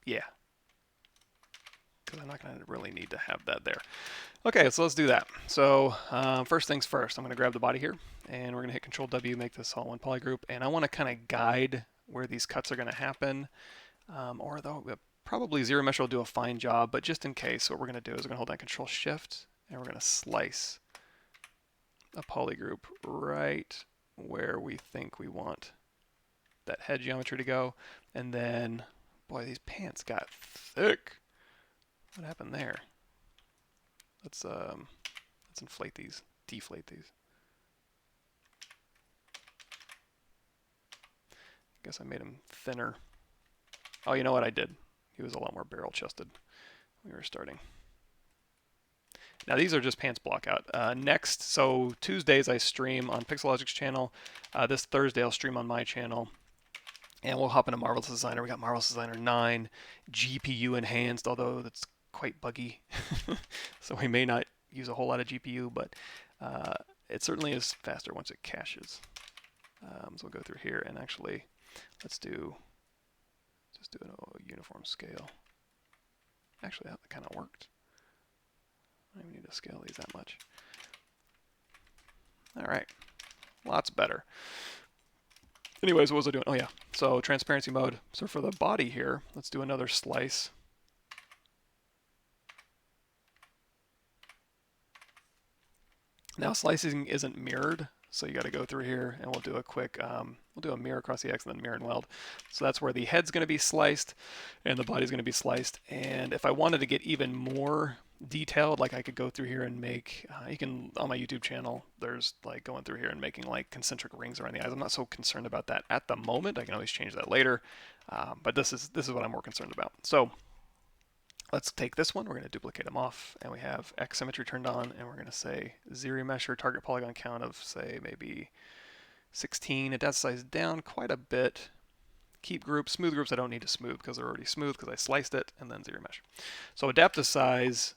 yeah, because I'm not going to really need to have that there. Okay, so let's do that. So first things first, I'm going to grab the body here, and we're going to hit Control W, make this all one polygroup, and I want to kind of guide where these cuts are going to happen, or though probably ZBrush will do a fine job, but just in case, what we're going to do is we're going to hold down Control Shift, and we're going to slice a polygroup right where we think we want that head geometry to go, and then, boy, these pants got thick. What happened there? Let's inflate these, deflate these. I guess I made him thinner. Oh, you know what I did? He was a lot more barrel chested when we were starting. Now these are just pants block out. Next, so Tuesdays I stream on Pixelogic's channel. This Thursday I'll stream on my channel. And we'll hop into Marvelous Designer. We got Marvelous Designer 9, GPU enhanced, although that's quite buggy. So we may not use a whole lot of GPU, but it certainly is faster once it caches. So we'll go through here and actually let's just do a uniform scale. Actually, that kind of worked. I don't even need to scale these that much. All right, lots better. Anyways, what was I doing? Oh yeah, so transparency mode. So for the body here, let's do another slice. Now slicing isn't mirrored, so you got to go through here and we'll do a quick, we'll do a mirror across the X and then mirror and weld. So that's where the head's going to be sliced and the body's going to be sliced. And if I wanted to get even more detailed, like I could go through here and make, you can, on my YouTube channel, there's like going through here and making like concentric rings around the eyes. I'm not so concerned about that at the moment. I can always change that later. But this is what I'm more concerned about. So let's take this one, we're going to duplicate them off, and we have X symmetry turned on, and we're going to say ZBrush target polygon count of, say, maybe 16. It does size down quite a bit. Keep groups, smooth groups I don't need to smooth because they're already smooth because I sliced it, and then ZBrush. So adaptive size,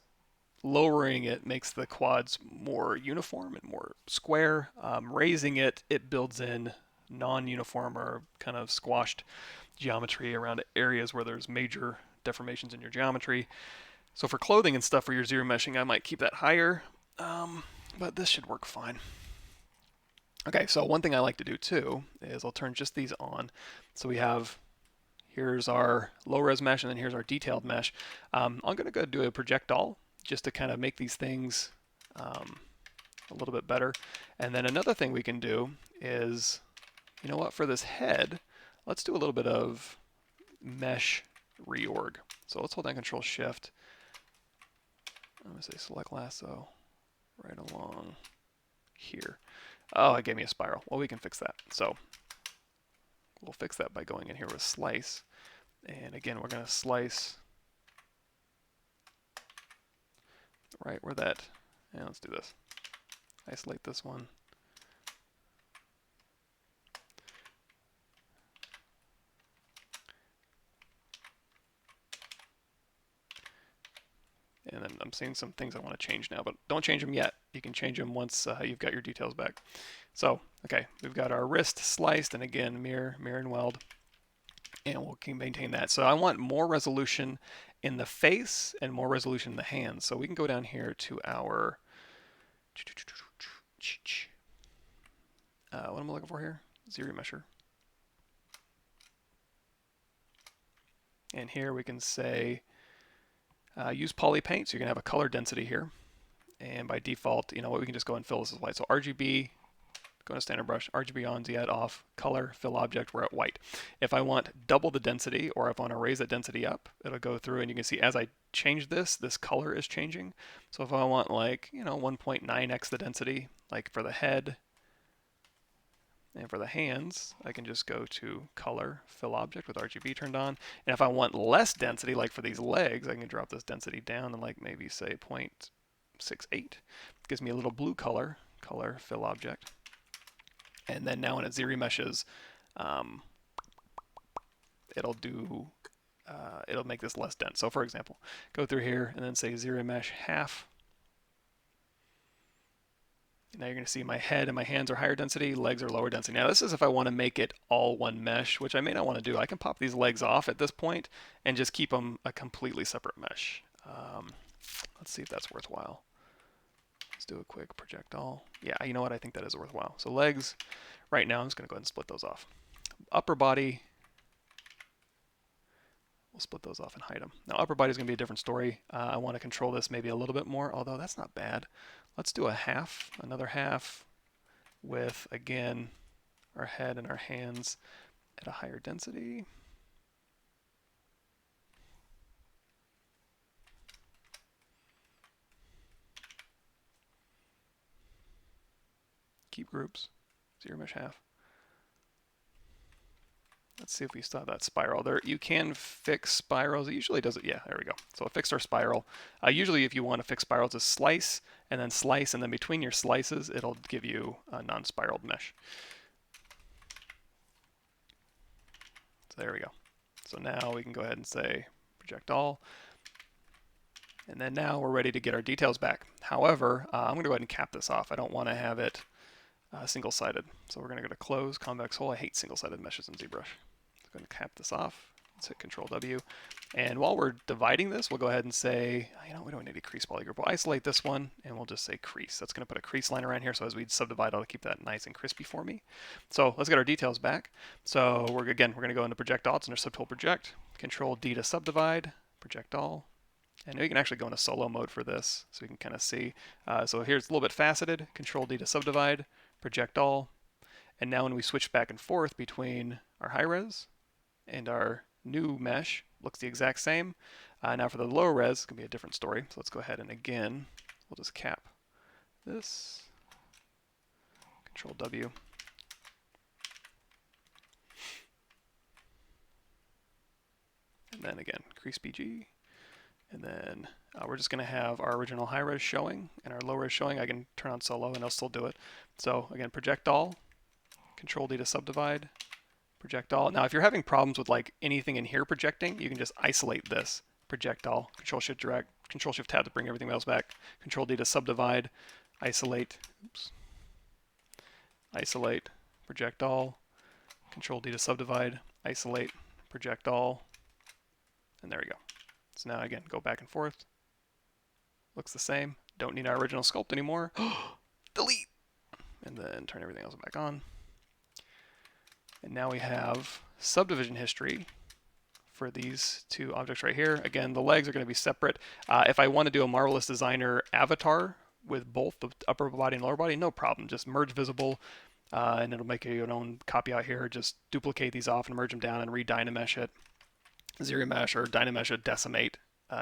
lowering it makes the quads more uniform and more square. Raising it, it builds in non-uniform or kind of squashed geometry around areas where there's major deformations in your geometry. So for clothing and stuff where you're zero meshing, I might keep that higher, but this should work fine. Okay, so one thing I like to do too is I'll turn just these on. So we have, here's our low res mesh, and then here's our detailed mesh. I'm going to go do a projectile just to kind of make these things a little bit better. And then another thing we can do is, you know what, for this head, let's do a little bit of mesh reorg. So let's hold down Control Shift. I'm going to say select lasso right along here. Oh, it gave me a spiral. Well, we can fix that. So we'll fix that by going in here with slice. And again, we're going to slice right where that, and let's do this. Isolate this one. And then I'm seeing some things I want to change now, but don't change them yet. You can change them once you've got your details back. So, okay, we've got our wrist sliced, and again, mirror and weld, and we'll maintain that. So I want more resolution in the face and more resolution in the hands. So we can go down here to our, what am I looking for here? Zero mesher. And here we can say, use poly paint, so you're going to have a color density here. And by default, you know what, we can just go and fill this as white. So RGB, go to standard brush, RGB on, Z off, color, fill object, we're at white. If I want double the density, or if I want to raise that density up, it'll go through, and you can see as I change this color is changing. So if I want, like, you know, 1.9x the density, like for the head, and for the hands, I can just go to color, fill object with RGB turned on. And if I want less density, like for these legs, I can drop this density down and like maybe say 0.68. Gives me a little blue color, color, fill object. And then now when it zero meshes, it'll make this less dense. So for example, go through here and then say zero mesh half. Now you're going to see my head and my hands are higher density, legs are lower density. Now this is if I want to make it all one mesh, which I may not want to do. I can pop these legs off at this point and just keep them a completely separate mesh. Let's see if that's worthwhile. Let's do a quick projectile. Yeah, you know what? I think that is worthwhile. So legs, right now I'm just going to go ahead and split those off. Upper body, we'll split those off and hide them. Now upper body is going to be a different story. I want to control this maybe a little bit more, although that's not bad. Let's do a half, another half with, again, our head and our hands at a higher density. Keep groups, zero mesh half. Let's see if we still have that spiral there. You can fix spirals. It usually does it. Yeah, there we go. So it fixed our spiral. Usually if you want to fix spirals, just slice, and then between your slices, it'll give you a non-spiraled mesh. So there we go. So now we can go ahead and say project all. And then now we're ready to get our details back. However, I'm going to go ahead and cap this off. I don't want to have it single-sided. So we're going to go to close, convex hole. I hate single-sided meshes in ZBrush. I'm going to cap this off. Let's hit Control W. And while we're dividing this, we'll go ahead and say, you know, we don't need a crease poly group. We'll isolate this one, and we'll just say crease. That's going to put a crease line around here, so as we subdivide, I'll keep that nice and crispy for me. So let's get our details back. So we're going to go into project all. It's under subtool project. Control D to subdivide, project all. And you can actually go into solo mode for this, so you can kind of see. So here's a little bit faceted. Control D to subdivide, project all. And now when we switch back and forth between our high res and our new mesh, looks the exact same. Now for the low res, it's going to be a different story. So let's go ahead and again, we'll just cap this. Control W. And then again, crease BG. And then we're just going to have our original high res showing and our low res showing. I can turn on solo and it'll still do it. So again, project all, Control D to subdivide, project all. Now if you're having problems with like anything in here projecting, you can just isolate this, project all, Control Shift drag, Control Shift tab to bring everything else back, Control D to subdivide, isolate, isolate, project all, Control D to subdivide, isolate, project all, and there we go. So now again, go back and forth, Looks the same. Don't need our original sculpt anymore. Delete! And then turn everything else back on. And now we have subdivision history for these two objects right here. Again, the legs are going to be separate. If I want to do a Marvelous Designer avatar with both the upper body and lower body, no problem. Just merge visible, and it'll make your own copy out here. Just duplicate these off and merge them down and re-dynamesh it. ZBrush or Dynamesh it, decimate.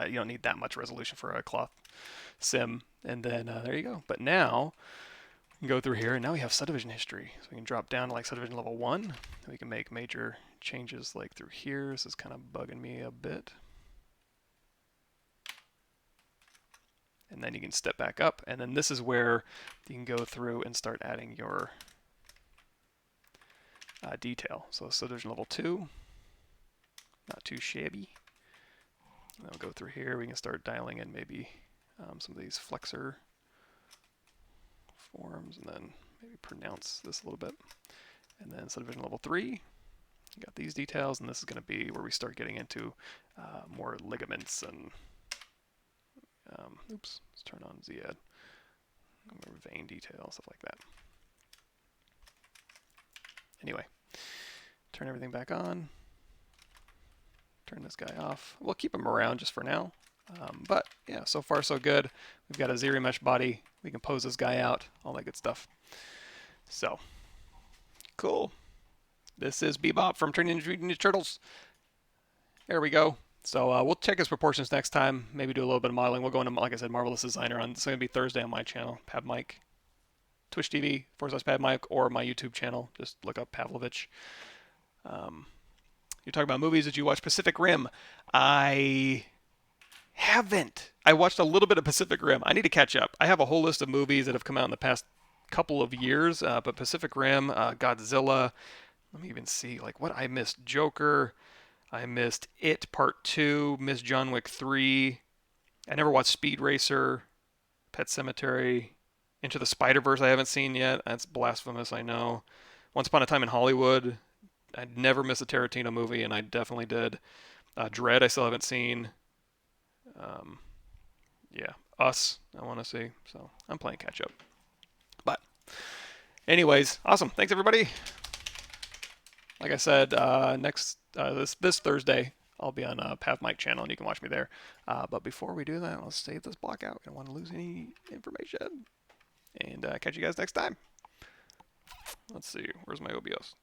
You don't need that much resolution for a cloth sim. And then there you go. But now we can go through here, and now we have subdivision history. So we can drop down to like subdivision level 1. And we can make major changes like through here. This is kind of bugging me a bit. And then you can step back up, and then this is where you can go through and start adding your detail. So subdivision level 2, not too shabby. And then we'll go through here. We can start dialing in maybe some of these flexor forms, and then maybe pronounce this a little bit. And then subdivision level 3, you got these details, and this is going to be where we start getting into more ligaments and oops, let's turn on Z-Add. More vein detail, stuff like that. Anyway, turn everything back on. Turn this guy off. We'll keep him around just for now. But yeah, so far so good. We've got a ZBrush body. We can pose this guy out, all that good stuff. So, cool. This is Bebop from Teenage Mutant Ninja Turtles. There we go. So we'll check his proportions next time. Maybe do a little bit of modeling. We'll go into, like I said, Marvelous Designer on. It's going to be Thursday on my channel, Pavmike, Twitch TV /Pavmike, or my YouTube channel. Just look up Pavlovich. You're talking about movies. Did you watch Pacific Rim? I haven't. I watched a little bit of Pacific Rim. I need to catch up. I have a whole list of movies that have come out in the past couple of years, but Pacific Rim, Godzilla. Let me even see, like, what I missed. Joker. I missed It Part 2, missed John Wick 3. I never watched Speed Racer, Pet Sematary, Into the Spider-Verse I haven't seen yet. That's blasphemous, I know. Once Upon a Time in Hollywood. I'd never missed a Tarantino movie, and I definitely did. Dread I still haven't seen. Yeah, Us I want to see. So I'm playing catch up. But anyways, awesome. Thanks, everybody. Like I said, this Thursday, I'll be on Pavmike channel, and you can watch me there. But before we do that, let's save this block out. I don't want to lose any information. And catch you guys next time. Let's see. Where's my OBS?